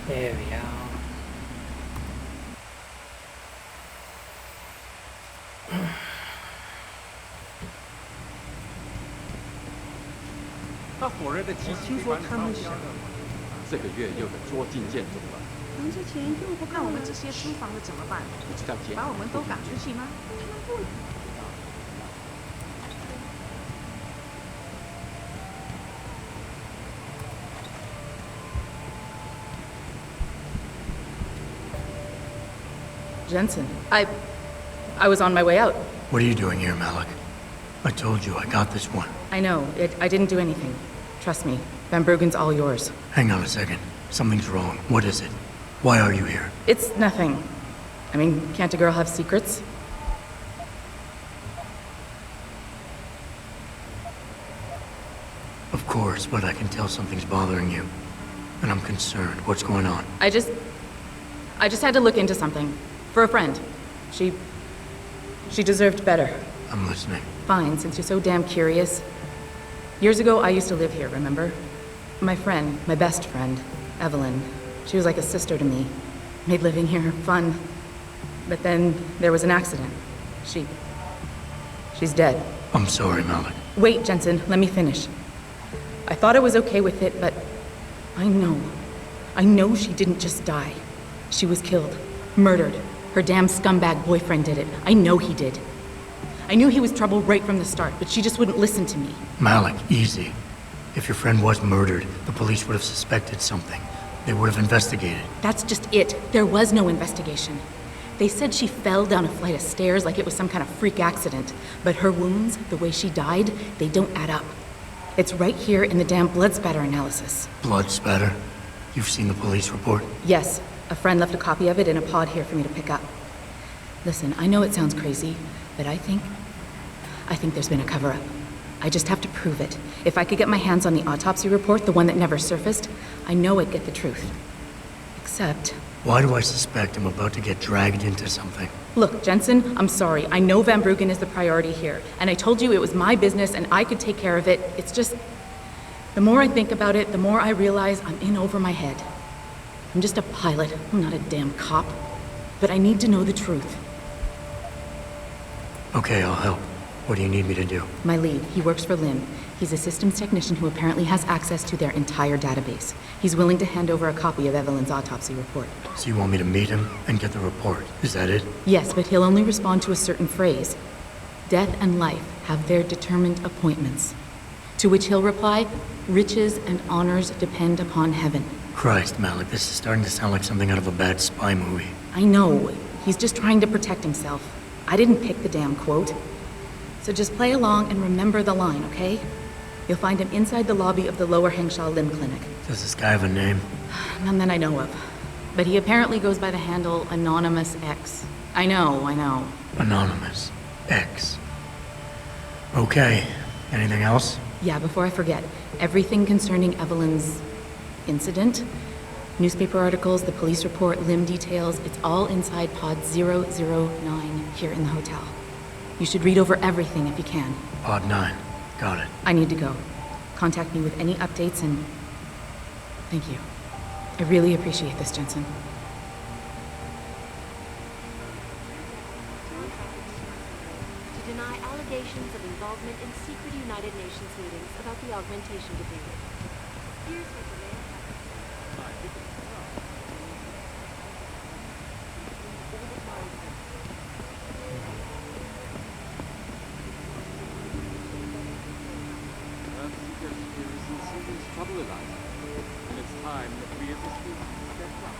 There we go. 他火热的机器听说他们想这个月又得捉进建筑了。还之前又不那我们这些租房的怎么办？不知道姐把我们都赶出去吗？他们不。Jensen, I was on my way out. What are you doing here, Malik? I told you, I got this one. I know. I didn't do anything. Trust me. Van Bruggen's all yours. Hang on a second. Something's wrong. What is it? Why are you here? It's nothing. I mean, can't a girl have secrets? Of course, but I can tell something's bothering you. And I'm concerned. What's going on? I just had to look into something. For a friend. She deserved better. I'm listening. Fine, since you're so damn curious. Years ago, I used to live here, remember? My friend, my best friend, Evelyn. She was like a sister to me. Made living here fun. But then there was an accident. She's dead. I'm sorry, Malik. Wait, Jensen, let me finish. I thought I was okay with it, but I know she didn't just die. She was killed. Murdered. Her damn scumbag boyfriend did it. I know he did. I knew he was trouble right from the start, but she just wouldn't listen to me. Malik, easy. If your friend was murdered, the police would have suspected something. They would have investigated. That's just it. There was no investigation. They said she fell down a flight of stairs like it was some kind of freak accident. But her wounds, the way she died, they don't add up. It's right here in the damn blood spatter analysis. Blood spatter? You've seen the police report? Yes. A friend left a copy of it in a pod here for me to pick up. Listen, I know it sounds crazy, but I think there's been a cover-up. I just have to prove it. If I could get my hands on the autopsy report, the one that never surfaced, I know I'd get the truth. Except... Why do I suspect I'm about to get dragged into something? Look, Jensen, I'm sorry. I know Van Bruggen is the priority here, and I told you it was my business and I could take care of it. It's just... The more I think about it, the more I realize I'm in over my head. I'm just a pilot. I'm not a damn cop. But I need to know the truth. Okay, I'll help. What do you need me to do? My lead, he works for Lim. He's a systems technician who apparently has access to their entire database. He's willing to hand over a copy of Evelyn's autopsy report. So you want me to meet him and get the report? Is that it? Yes, but he'll only respond to a certain phrase. Death and life have their determined appointments. To which he'll reply, riches and honors depend upon heaven. Christ, Malik, this is starting to sound like something out of a bad spy movie. I know. He's just trying to protect himself. I didn't pick the damn quote. So just play along and remember the line, okay? You'll find him inside the lobby of the Lower Hengsha Limb Clinic. Does this guy have a name? None that I know of. But he apparently goes by the handle Anonymous X. I know. Anonymous X. Okay. Anything else? Yeah, before I forget, everything concerning Evelyn's incident, newspaper articles, the police report, limb details, it's all inside pod 009 here in the hotel. You should read over everything if you can. Pod 9. Got it. I need to go. Contact me with any updates and... Thank you. I really appreciate this, Jensen. To deny allegations of involvement in secret United Nations meetings about the augmentation debate. Here's what the man trouble, Eliza. And it's time that we as a species stepped up.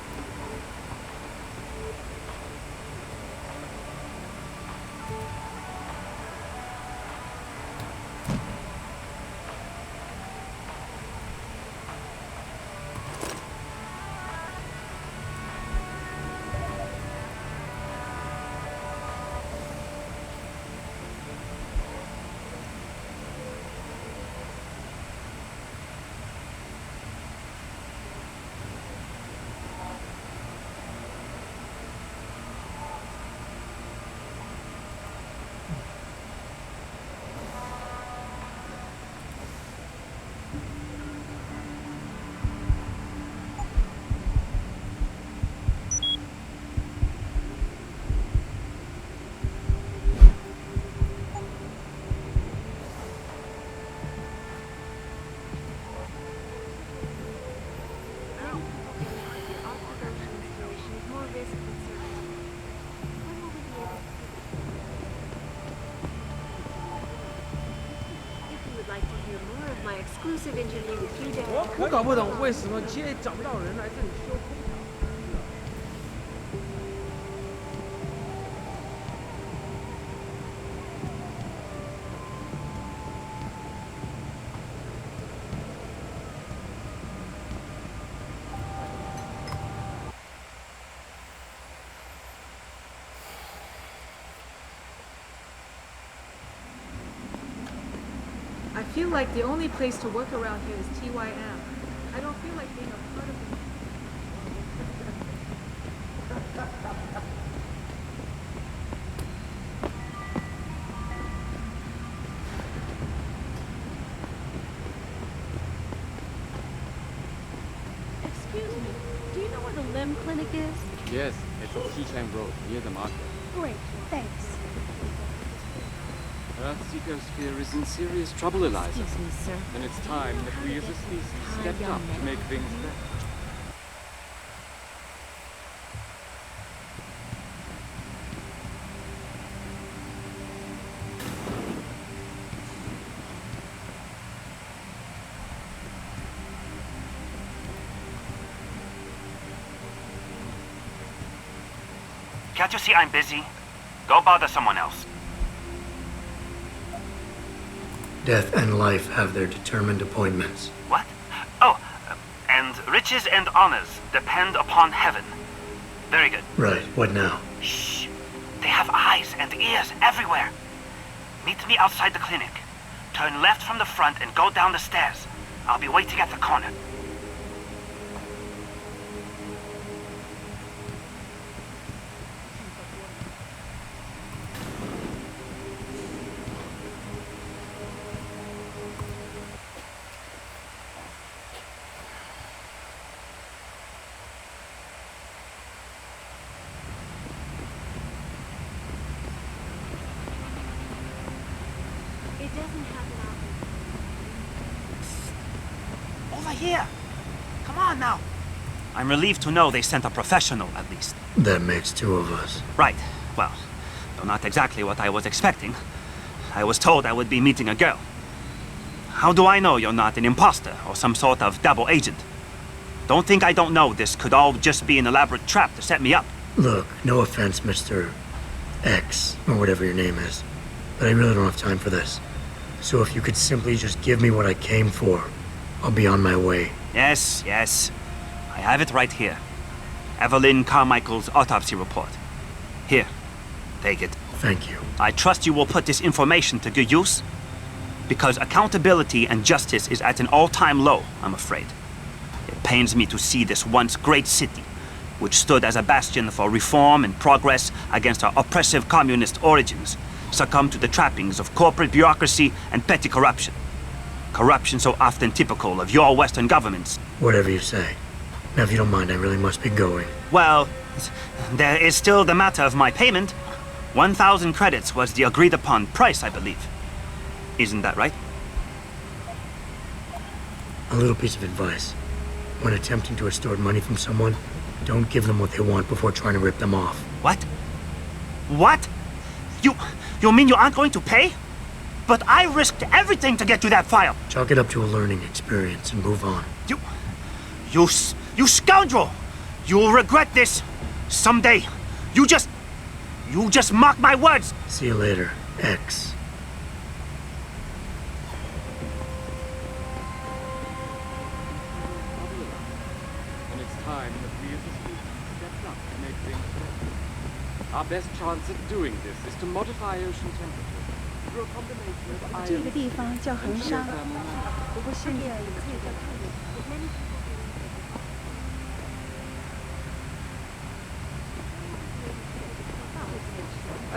exclusive interview with you, Dad. 我搞不懂为什么街找不到人来这里修空调。 I feel like the only place to work around here is TYM. I don't feel like being a part of it. Excuse me, do you know where the limb clinic is? Yes, it's on Xichang Road, near the market. Great, thanks. Earth's ecosphere is in serious trouble, Eliza. Excuse me, sir. And it's time that we as a species stepped up to make things better. Can't you see I'm busy? Go bother someone else. Death and life have their determined appointments. What? Oh, and riches and honors depend upon heaven. Very good. Right, what now? Shh. They have eyes and ears everywhere. Meet me outside the clinic. Turn left from the front and go down the stairs. I'll be waiting at the corner. It doesn't happen often. Over here! Come on now! I'm relieved to know they sent a professional, at least. That makes two of us. Right. Well, though not exactly what I was expecting. I was told I would be meeting a girl. How do I know you're not an imposter or some sort of double agent? Don't think I don't know this could all just be an elaborate trap to set me up. Look, no offense, Mr. X, or whatever your name is, but I really don't have time for this. So if you could simply just give me what I came for, I'll be on my way. Yes, yes. I have it right here. Evelyn Carmichael's autopsy report. Here, take it. Thank you. I trust you will put this information to good use. Because accountability and justice is at an all-time low, I'm afraid. It pains me to see this once great city, which stood as a bastion for reform and progress against our oppressive communist origins, succumb to the trappings of corporate bureaucracy and petty corruption. Corruption so often typical of your Western governments. Whatever you say. Now, if you don't mind, I really must be going. Well, there is still the matter of my payment. 1,000 credits was the agreed-upon price, I believe. Isn't that right? A little piece of advice. When attempting to extort money from someone, don't give them what they want before trying to rip them off. What? What? You mean you aren't going to pay? But I risked everything to get you that file. Chalk it up to a learning experience and move on. You scoundrel! You will regret this someday. You just mark my words. See you later, X. And it's time that we as a species stepped up to make things better. Our best chance at doing this is to modify ocean temperature through a combination of 这 iron 个地方叫恒沙，不过现在也可以叫太阳。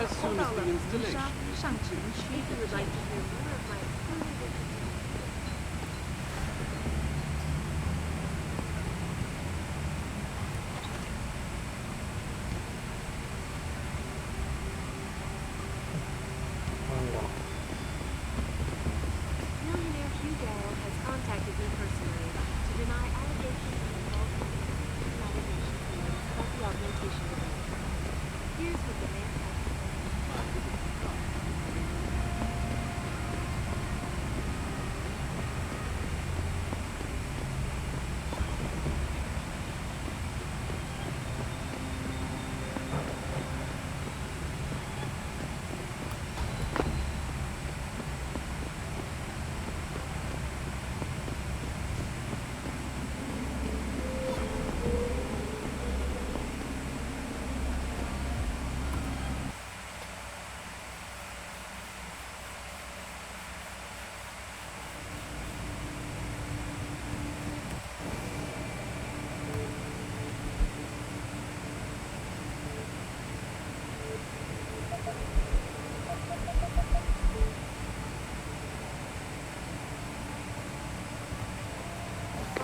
as soon as the installation 上指令区。 Millionaire Hugh Darrow has contacted me personally to deny allegations of involvement in secret United Nations meetings about the augmentation agreement. Here's what the man has to say.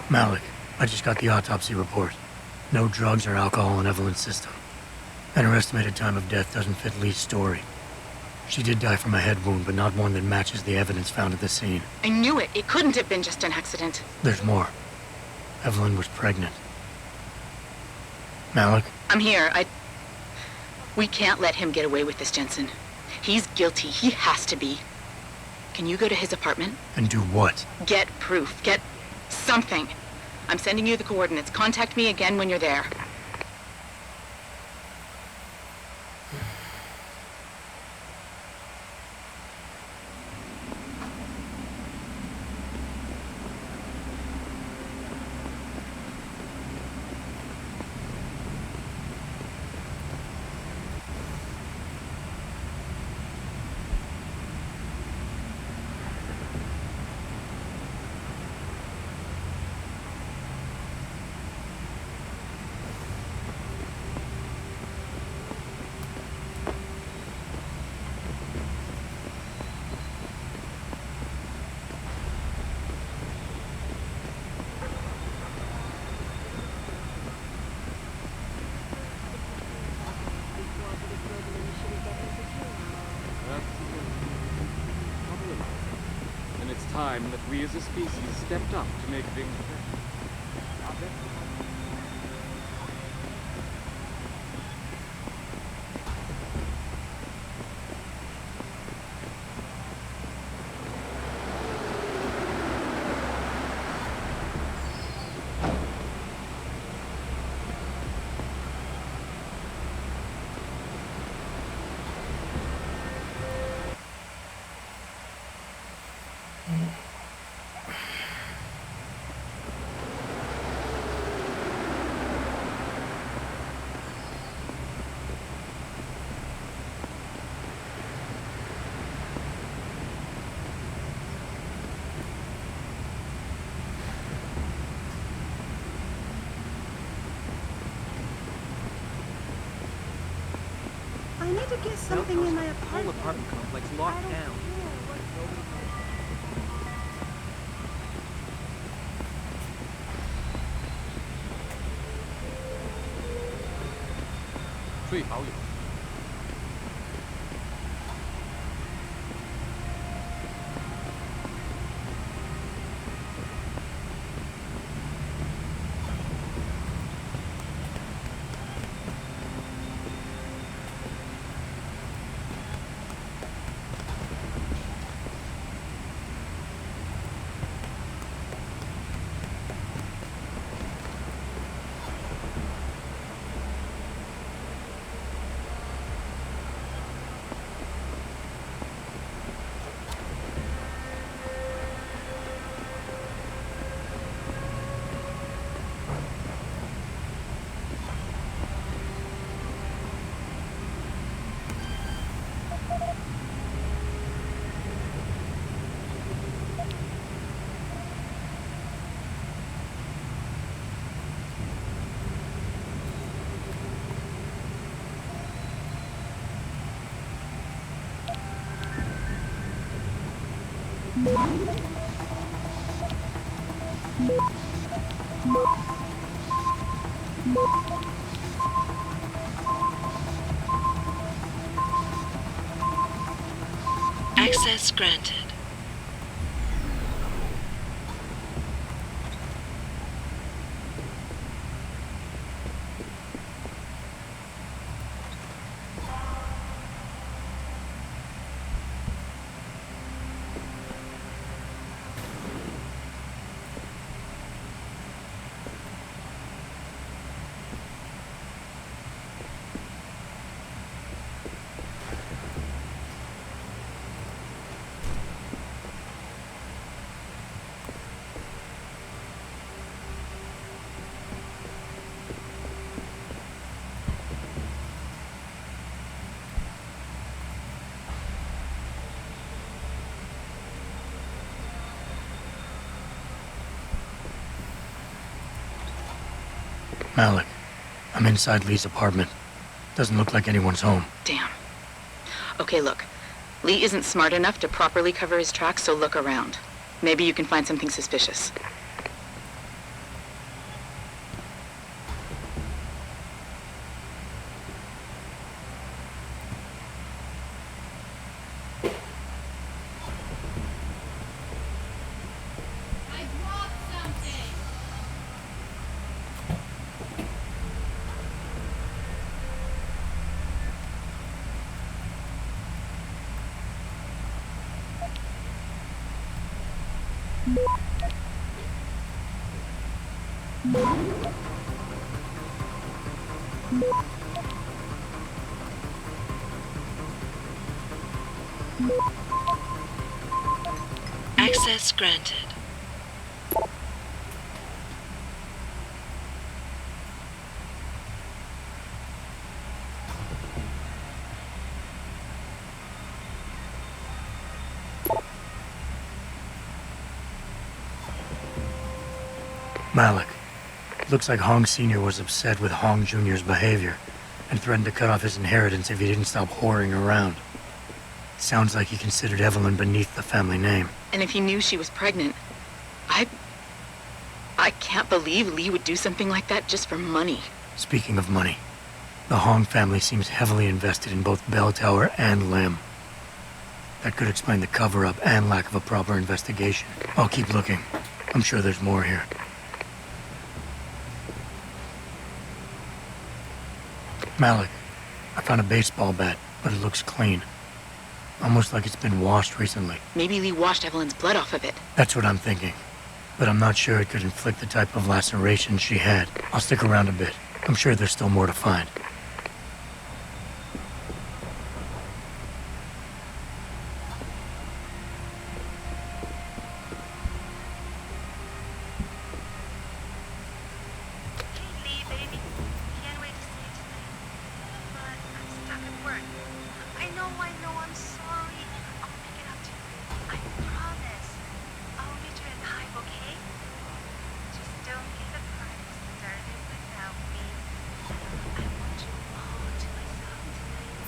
Malik, I just got the autopsy report. No drugs or alcohol in Evelyn's system. And her estimated time of death doesn't fit Lee's story. She did die from a head wound, but not one that matches the evidence found at the scene. I knew it. It couldn't have been just an accident. There's more. Evelyn was pregnant. Malik? I'm here. We can't let him get away with this, Jensen. He's guilty. He has to be. Can you go to his apartment? And do what? Get proof. Get something. I'm sending you the coordinates. Contact me again when you're there. And it's time that we as a species stepped up to make things better. Our best get something in my apartment. Whole apartment complex locked down. Access granted. Malik, I'm inside Lee's apartment. Doesn't look like anyone's home. Damn. Okay, look. Lee isn't smart enough to properly cover his tracks, so look around. Maybe you can find something suspicious. Access granted. Malik, looks like Hong Sr. was upset with Hong Jr.'s behavior and threatened to cut off his inheritance if he didn't stop whoring around. Sounds like he considered Evelyn beneath the family name. And if he knew she was pregnant, I can't believe Lee would do something like that just for money. Speaking of money, the Hong family seems heavily invested in both Bell Tower and Lim. That could explain the cover-up and lack of a proper investigation. I'll keep looking. I'm sure there's more here. Malik, I found a baseball bat, but it looks clean. Almost like it's been washed recently. Maybe Lee washed Evelyn's blood off of it. That's what I'm thinking. But I'm not sure it could inflict the type of laceration she had. I'll stick around a bit. I'm sure there's still more to find.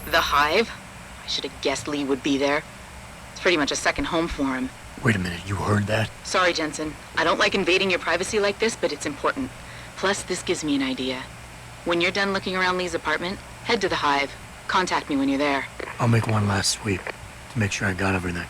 The Hive? I should have guessed Lee would be there. It's pretty much a second home for him. Wait a minute, you heard that? Sorry, Jensen. I don't like invading your privacy like this, but it's important. Plus, this gives me an idea. When you're done looking around Lee's apartment, head to the Hive. Contact me when you're there. I'll make one last sweep to make sure I got everything.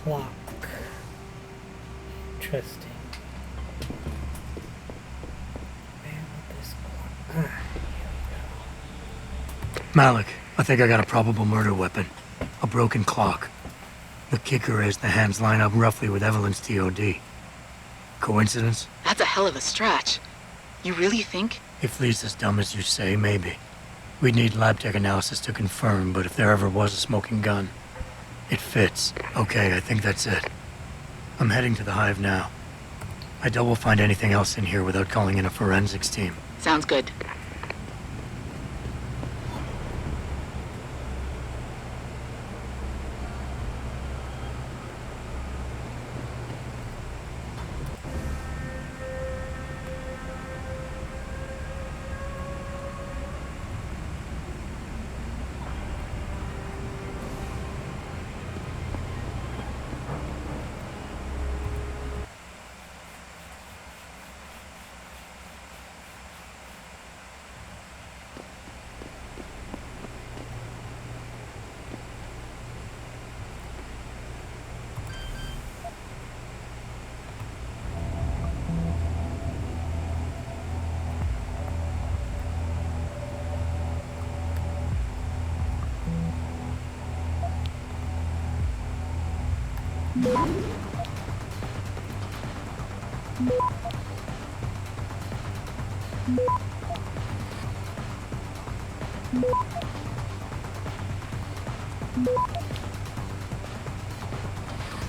Clock. Interesting. Where would this clock? Malik, I think I got a probable murder weapon. A broken clock. The kicker is the hands line up roughly with Evelyn's TOD. Coincidence? That's a hell of a stretch. You really think? If Lee's as dumb as you say, maybe. We'd need lab tech analysis to confirm, but if there ever was a smoking gun, it fits. Okay, I think that's it. I'm heading to the Hive now. I doubt we'll find anything else in here without calling in a forensics team. Sounds good.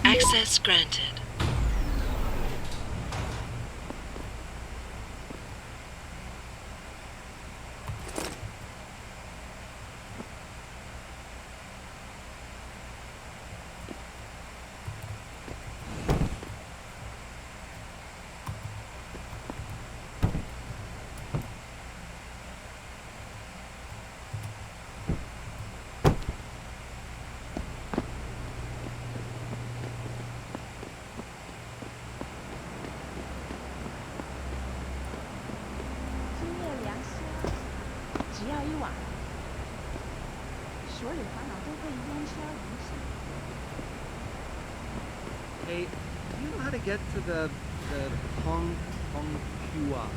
Access granted. Hey, do you know how to get to the Hong Kua?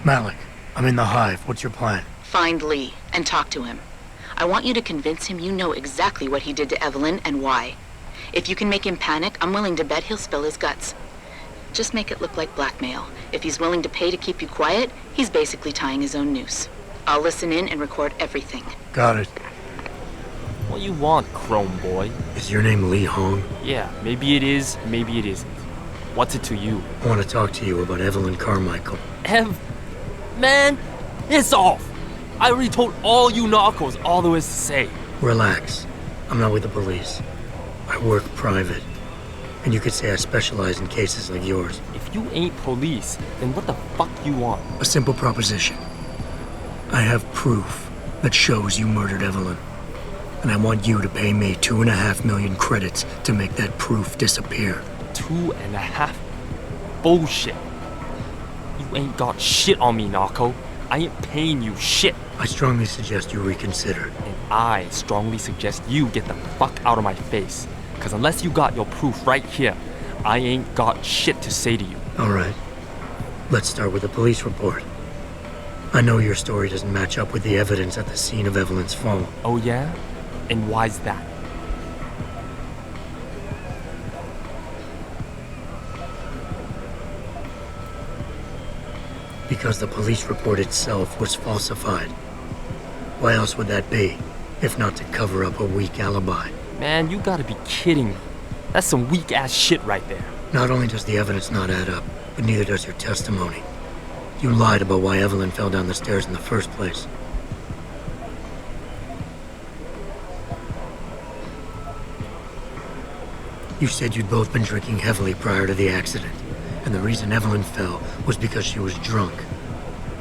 Malik, I'm in the hive. What's your plan? Find Lee and talk to him. I want you to convince him you know exactly what he did to Evelyn and why. If you can make him panic, I'm willing to bet he'll spill his guts. Just make it look like blackmail. If he's willing to pay to keep you quiet, he's basically tying his own noose. I'll listen in and record everything. Got it. What you want, Chrome Boy? Is your name Lee Hong? Yeah, maybe it is, maybe it isn't. What's it to you? I want to talk to you about Evelyn Carmichael. Man, it's off! I already told all you narcos all there is to say. Relax. I'm not with the police. I work private. And you could say I specialize in cases like yours. If you ain't police, then what the fuck you want? A simple proposition. I have proof that shows you murdered Evelyn. And I want you to pay me 2.5 million credits to make that proof disappear. 2.5? Bullshit. You ain't got shit on me, narco. I ain't paying you shit. I strongly suggest you reconsider. And I strongly suggest you get the fuck out of my face. Cause unless you got your proof right here, I ain't got shit to say to you. Alright. Let's start with the police report. I know your story doesn't match up with the evidence at the scene of Evelyn's fall. Oh yeah? And why's that? Because the police report itself was falsified. Why else would that be, if not to cover up a weak alibi? Man, you gotta be kidding me. That's some weak-ass shit right there. Not only does the evidence not add up, but neither does your testimony. You lied about why Evelyn fell down the stairs in the first place. You said you'd both been drinking heavily prior to the accident, and the reason Evelyn fell was because she was drunk.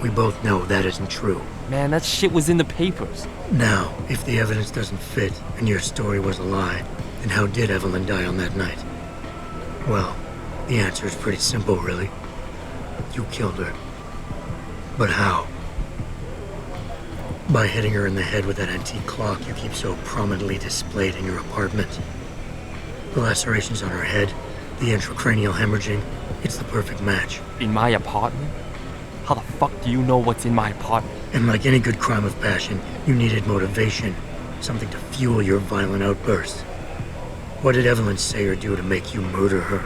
We both know that isn't true. Man, that shit was in the papers. Now, if the evidence doesn't fit and your story was a lie, then how did Evelyn die on that night? Well, the answer is pretty simple, really. You killed her. But how? By hitting her in the head with that antique clock you keep so prominently displayed in your apartment. The lacerations on her head, the intracranial hemorrhaging, it's the perfect match. In my apartment? How the fuck do you know what's in my apartment? And like any good crime of passion, you needed motivation, something to fuel your violent outbursts. What did Evelyn say or do to make you murder her?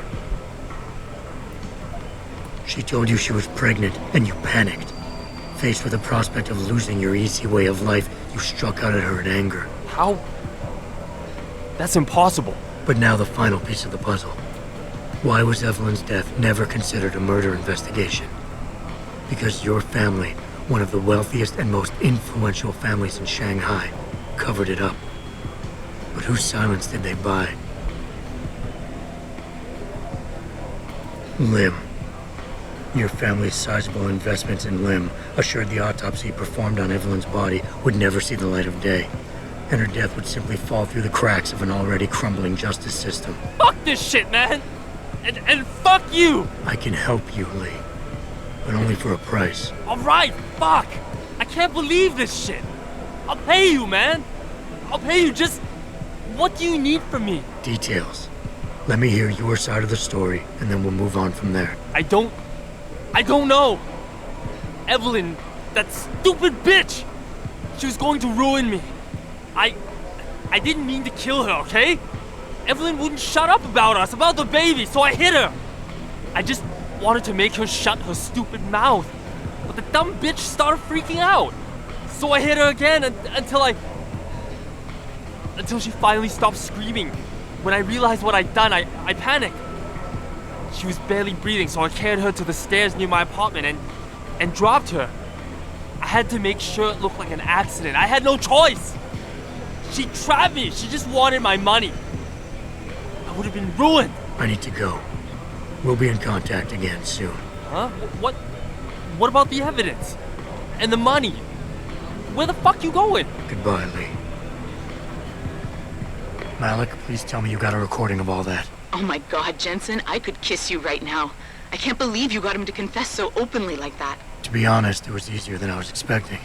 She told you she was pregnant, and you panicked. Faced with the prospect of losing your easy way of life, you struck out at her in anger. How? That's impossible. But now the final piece of the puzzle. Why was Evelyn's death never considered a murder investigation? Because your family, one of the wealthiest and most influential families in Shanghai, covered it up. But whose silence did they buy? Lim. Your family's sizable investments in Lim assured the autopsy performed on Evelyn's body would never see the light of day, and her death would simply fall through the cracks of an already crumbling justice system. Fuck this shit, man! And fuck you! I can help you, Lee. But only for a price. Alright, fuck! I can't believe this shit! I'll pay you, man! I'll pay you, just... What do you need from me? Details. Let me hear your side of the story, and then we'll move on from there. I don't know! Evelyn, that stupid bitch! She was going to ruin me. I didn't mean to kill her, okay? Evelyn wouldn't shut up about us, about the baby, so I hit her. I just wanted to make her shut her stupid mouth. But the dumb bitch started freaking out. So I hit her again until she finally stopped screaming. When I realized what I'd done, I panicked. She was barely breathing, so I carried her to the stairs near my apartment and dropped her. I had to make sure it looked like an accident. I had no choice. She trapped me. She just wanted my money. I would have been ruined. I need to go. We'll be in contact again soon. Huh? What about the evidence? And the money? Where the fuck you going? Goodbye, Lee. Malik, please tell me you got a recording of all that. Oh my God, Jensen, I could kiss you right now. I can't believe you got him to confess so openly like that. To be honest, it was easier than I was expecting.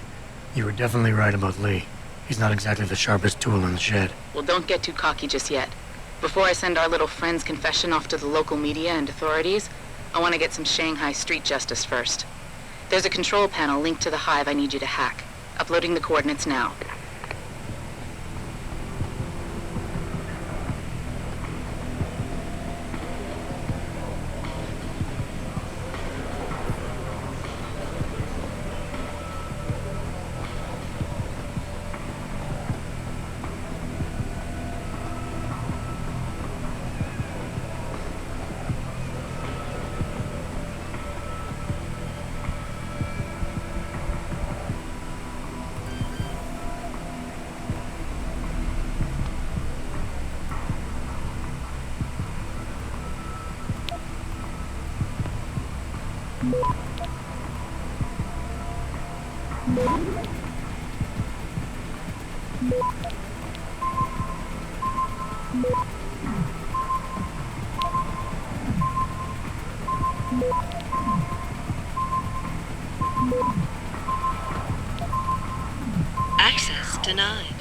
You were definitely right about Lee. He's not exactly the sharpest tool in the shed. Well, don't get too cocky just yet. Before I send our little friend's confession off to the local media and authorities, I want to get some Shanghai street justice first. There's a control panel linked to the hive I need you to hack. Uploading the coordinates now. Access denied.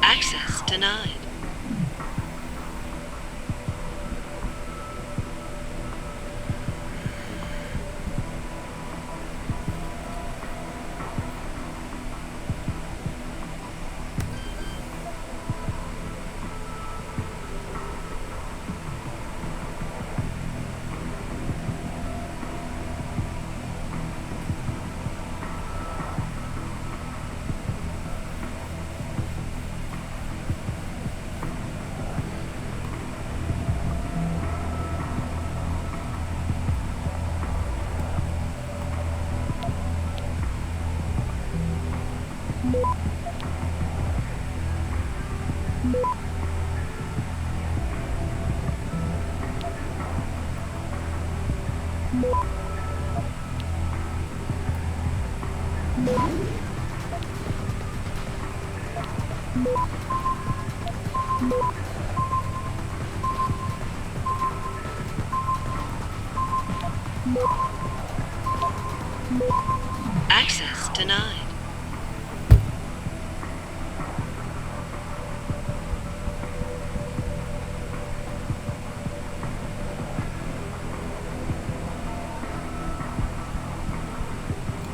Access denied. Access denied.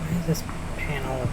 Why is this panel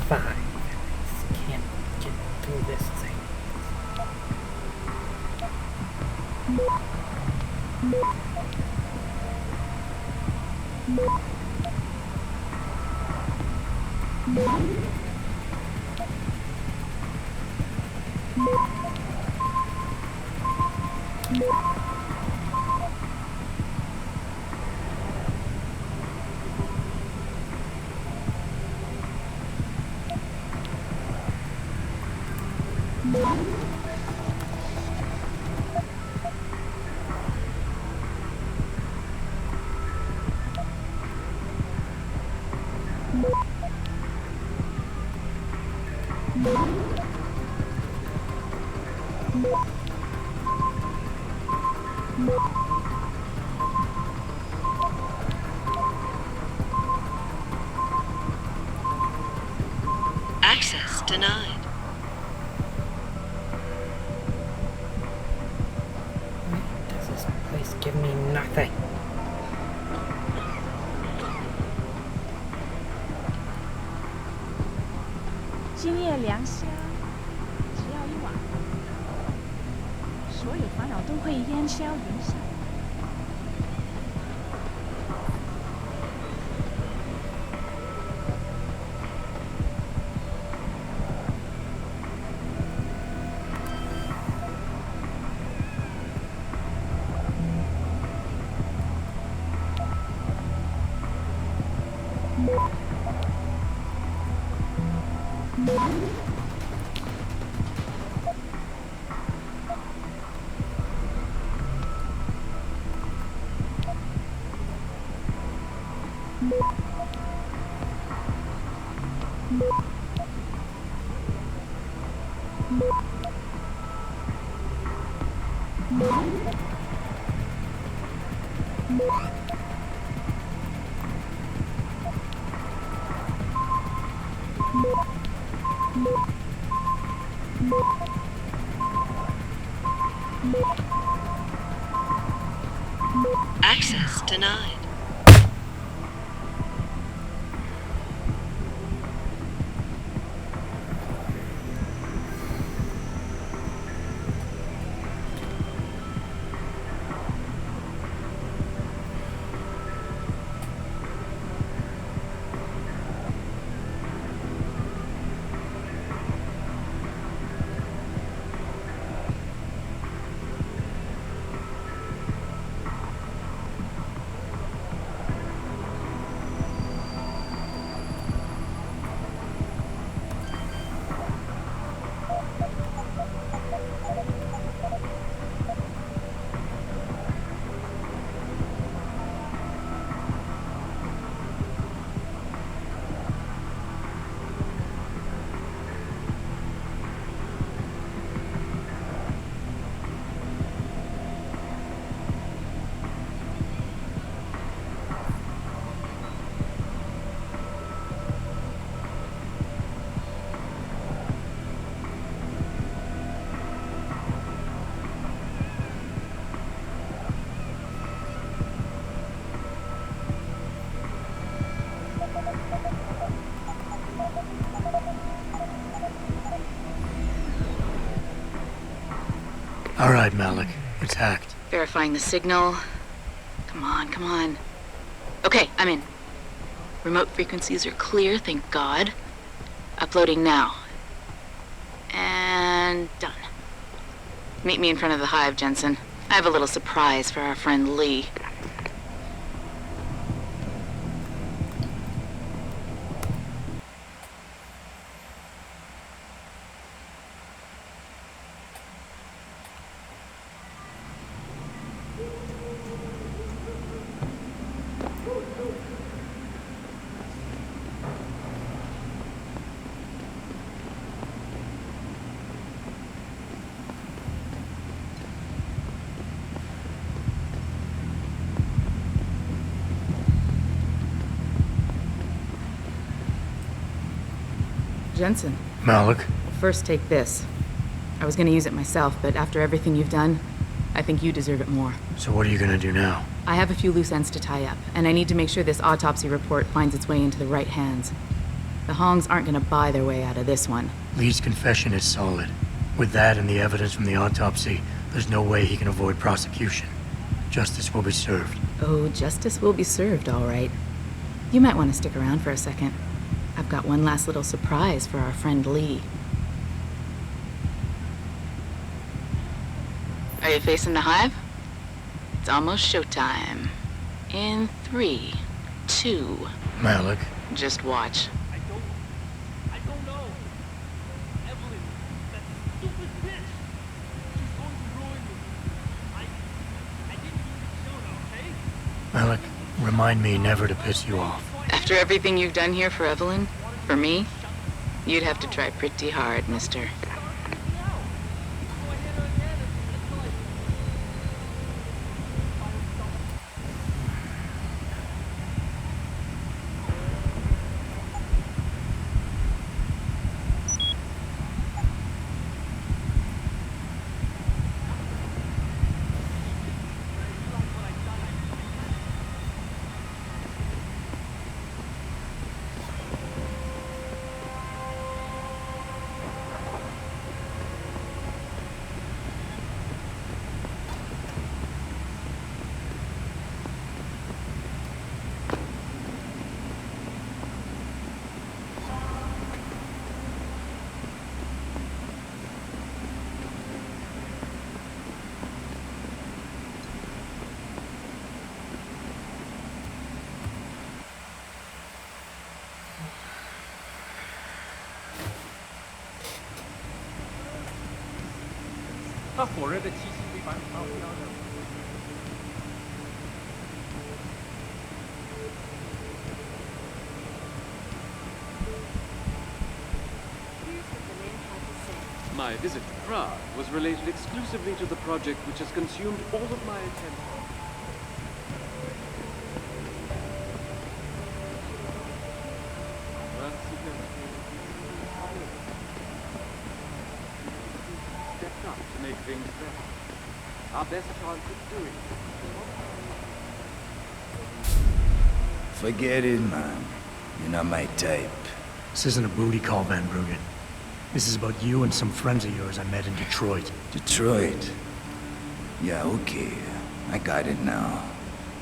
five? I just can't get through this thing. Access denied. Does this place give me nothing?今夜良宵，只要一晚，所有烦恼都会烟消云散。Access denied. All right, Malik. It's hacked. Verifying the signal. Come on, come on. Okay, I'm in. Remote frequencies are clear, thank God. Uploading now. And done. Meet me in front of the hive, Jensen. I have a little surprise for our friend Lee. Jensen. Malik? First, take this. I was gonna use it myself, but after everything you've done, I think you deserve it more. So what are you gonna do now? I have a few loose ends to tie up, and I need to make sure this autopsy report finds its way into the right hands. The Hongs aren't gonna buy their way out of this one. Lee's confession is solid. With that and the evidence from the autopsy, there's no way he can avoid prosecution. Justice will be served. Oh, justice will be served, all right. You might want to stick around for a second. I've got one last little surprise for our friend Lee. Are you facing the hive? It's almost showtime. In 3, 2... Malik? Just watch. I don't know. Evelyn, that stupid bitch. She's going to ruin me. I didn't mean to kill her, okay? Malik, remind me never to piss you off. After everything you've done here for Evelyn, for me, you'd have to try pretty hard, mister. My visit to Prague was related exclusively to the project which has consumed all of my attention. Stepped up to make things better. Our best chance of doing it. Forget it, man. You're not my type. This isn't a booty call, Van Bruggen. This is about you and some friends of yours I met in Detroit. Detroit? Yeah, okay. I got it now.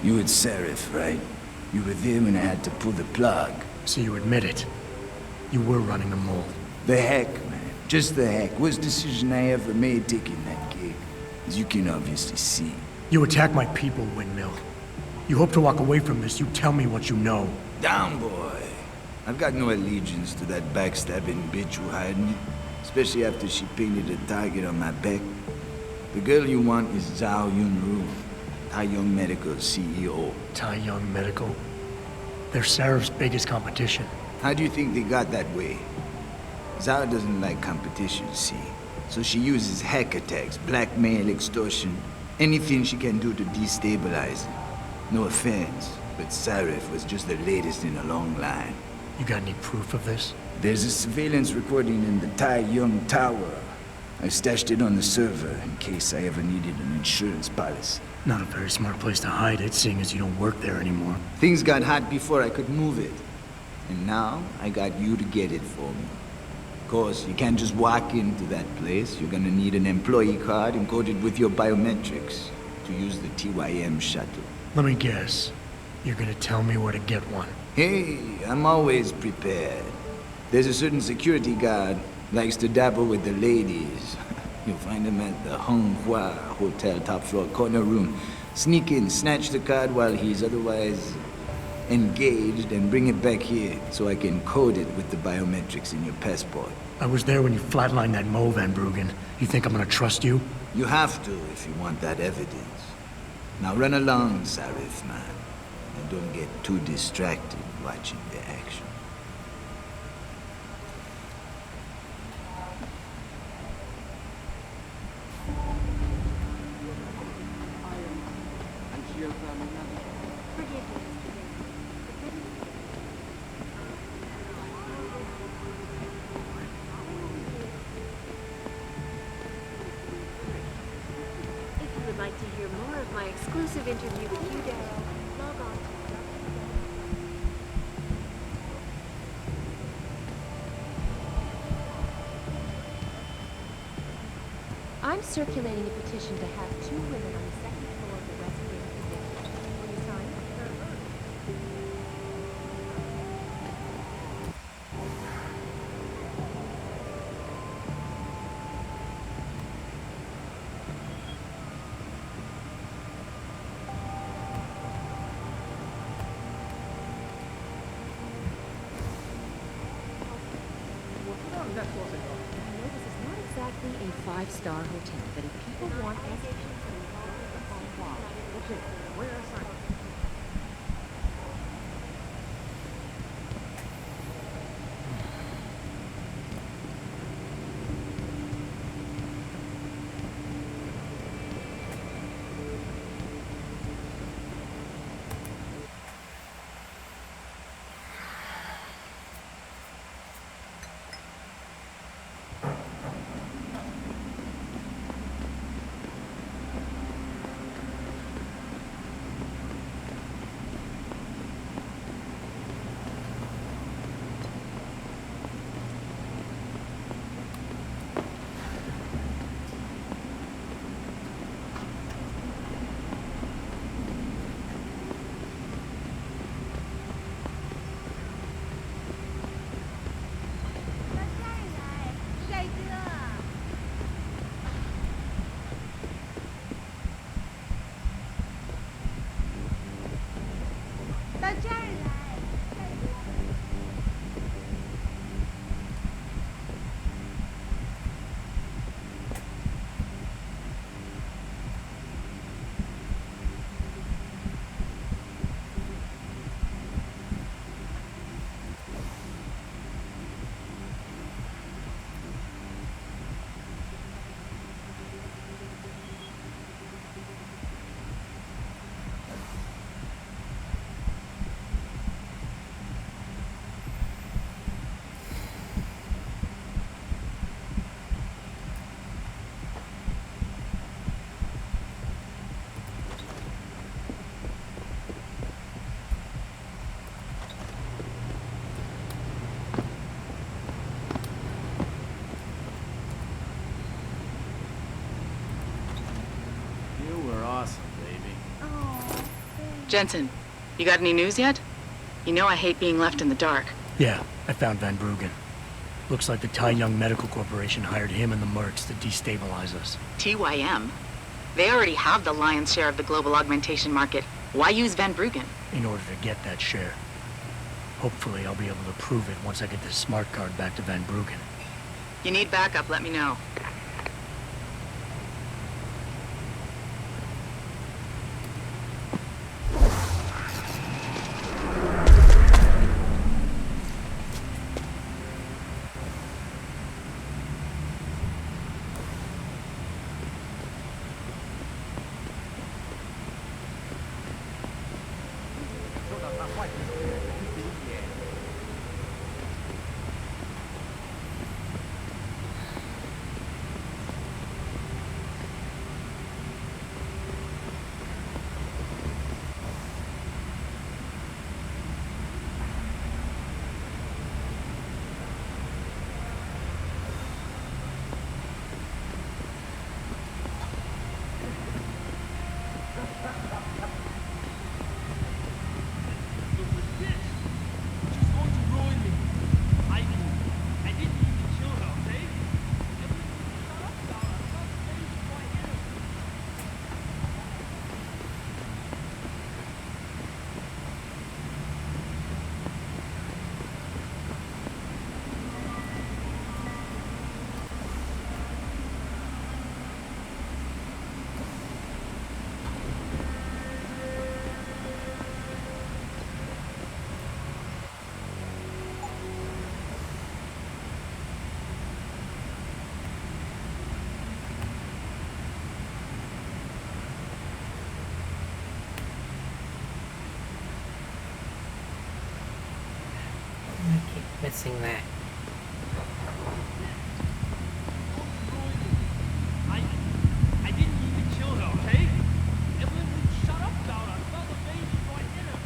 You and Seraph, right? You were there when I had to pull the plug. So you admit it. You were running the mold. The heck, man. Just the heck. Worst decision I ever made taking that gig. As you can obviously see. You attack my people, Windmill. You hope to walk away from this. You tell me what you know. Down, boy. I've got no allegiance to that backstabbing bitch who hired me. Especially after she painted a target on my back. The girl you want is Zhao Yunru, Tai Young Medical CEO. Tai Young Medical? They're Seraph's biggest competition. How do you think they got that way? Zhao doesn't like competition, see? So she uses hack attacks, blackmail, extortion, anything she can do to destabilize it. No offense, but Seraph was just the latest in a long line. You got any proof of this? There's a surveillance recording in the Tai Young Tower. I stashed it on the server in case I ever needed an insurance policy. Not a very smart place to hide it, seeing as you don't work there anymore. Things got hot before I could move it. And now, I got you to get it for me. Of course, you can't just walk into that place. You're gonna need an employee card encoded with your biometrics to use the TYM shuttle. Let me guess. You're gonna tell me where to get one. Hey, I'm always prepared. There's a certain security guard, likes to dabble with the ladies. You'll find him at the Hong Hua Hotel top floor corner room. Sneak in, snatch the card while he's otherwise engaged, and bring it back here so I can code it with the biometrics in your passport. I was there when you flatlined that Mo, Van Bruggen. You think I'm gonna trust you? You have to if you want that evidence. Now run along, Sarif, man. And don't get too distracted watching the action. If you would like to hear more of my exclusive interview with you, Daryl, log on to I'm circulating a petition to have 2 women on the second floor of the West Wing convicted. Will you sign? I know this is not exactly a 5-star hotel, but if people want Jensen, you got any news yet? You know I hate being left in the dark. Yeah, I found Van Bruggen. Looks like the Tai Young Medical Corporation hired him and the mercs to destabilize us. TYM? They already have the lion's share of the global augmentation market. Why use Van Bruggen? In order to get that share. Hopefully I'll be able to prove it once I get this smart card back to Van Bruggen. You need backup, let me know. missing that. I didn't mean to kill her, okay? Evelyn wouldn't shut up about it. I felt the baby before I hit her.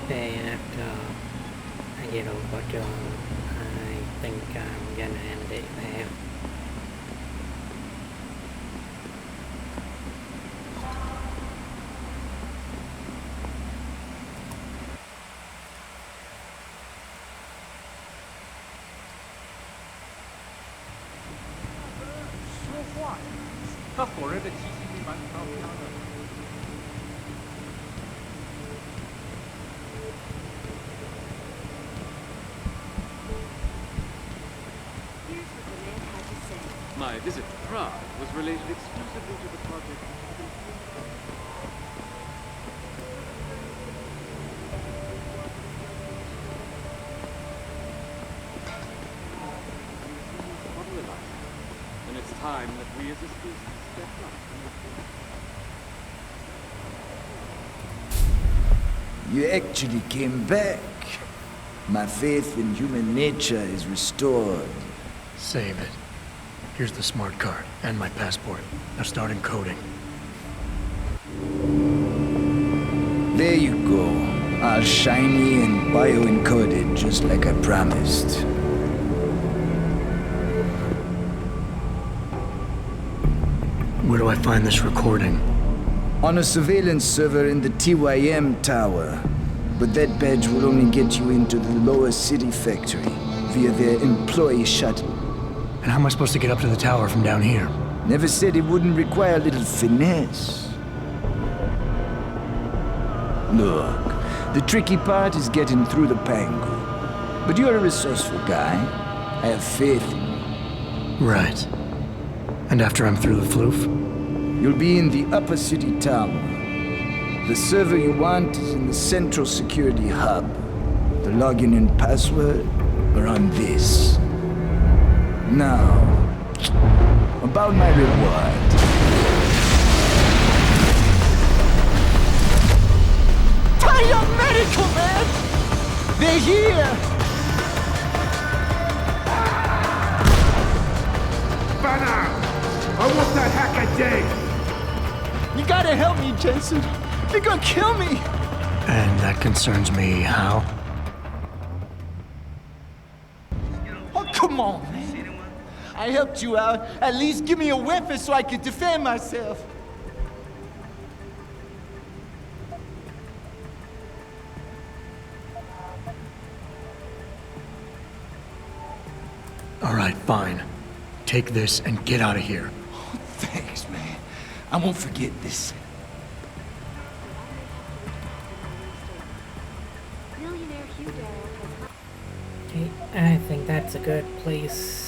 Okay, after I get over to I think I'm gonna end it there. Here's what the man had to say. My visit to Prague was related exclusively to the project. And it's time that we as a species step up. You actually came back. My faith in human nature is restored. Save it. Here's the smart card and my passport. Now start encoding. There you go. All shiny and bio-encoded, just like I promised. Where do I find this recording? On a surveillance server in the TYM tower. But that badge will only get you into the lower city factory via their employee shuttle. And how am I supposed to get up to the tower from down here? Never said it wouldn't require a little finesse. Look, the tricky part is getting through the Pangu. But you're a resourceful guy. I have faith in you. Right. And after I'm through the floof? You'll be in the upper city tower. The server you want is in the central security hub. The login and password are on this. Now, about my reward. Tie-Young Medical, man! They're here! Banner! I want that hacker dead! You gotta help me, Jensen. They're gonna kill me! And that concerns me how? Oh, come on, man. I helped you out. At least give me a weapon so I can defend myself. All right, fine. Take this and get out of here. Oh, thanks, man. I won't forget this. Millionaire Hugh Darrow has Okay, I think that's a good place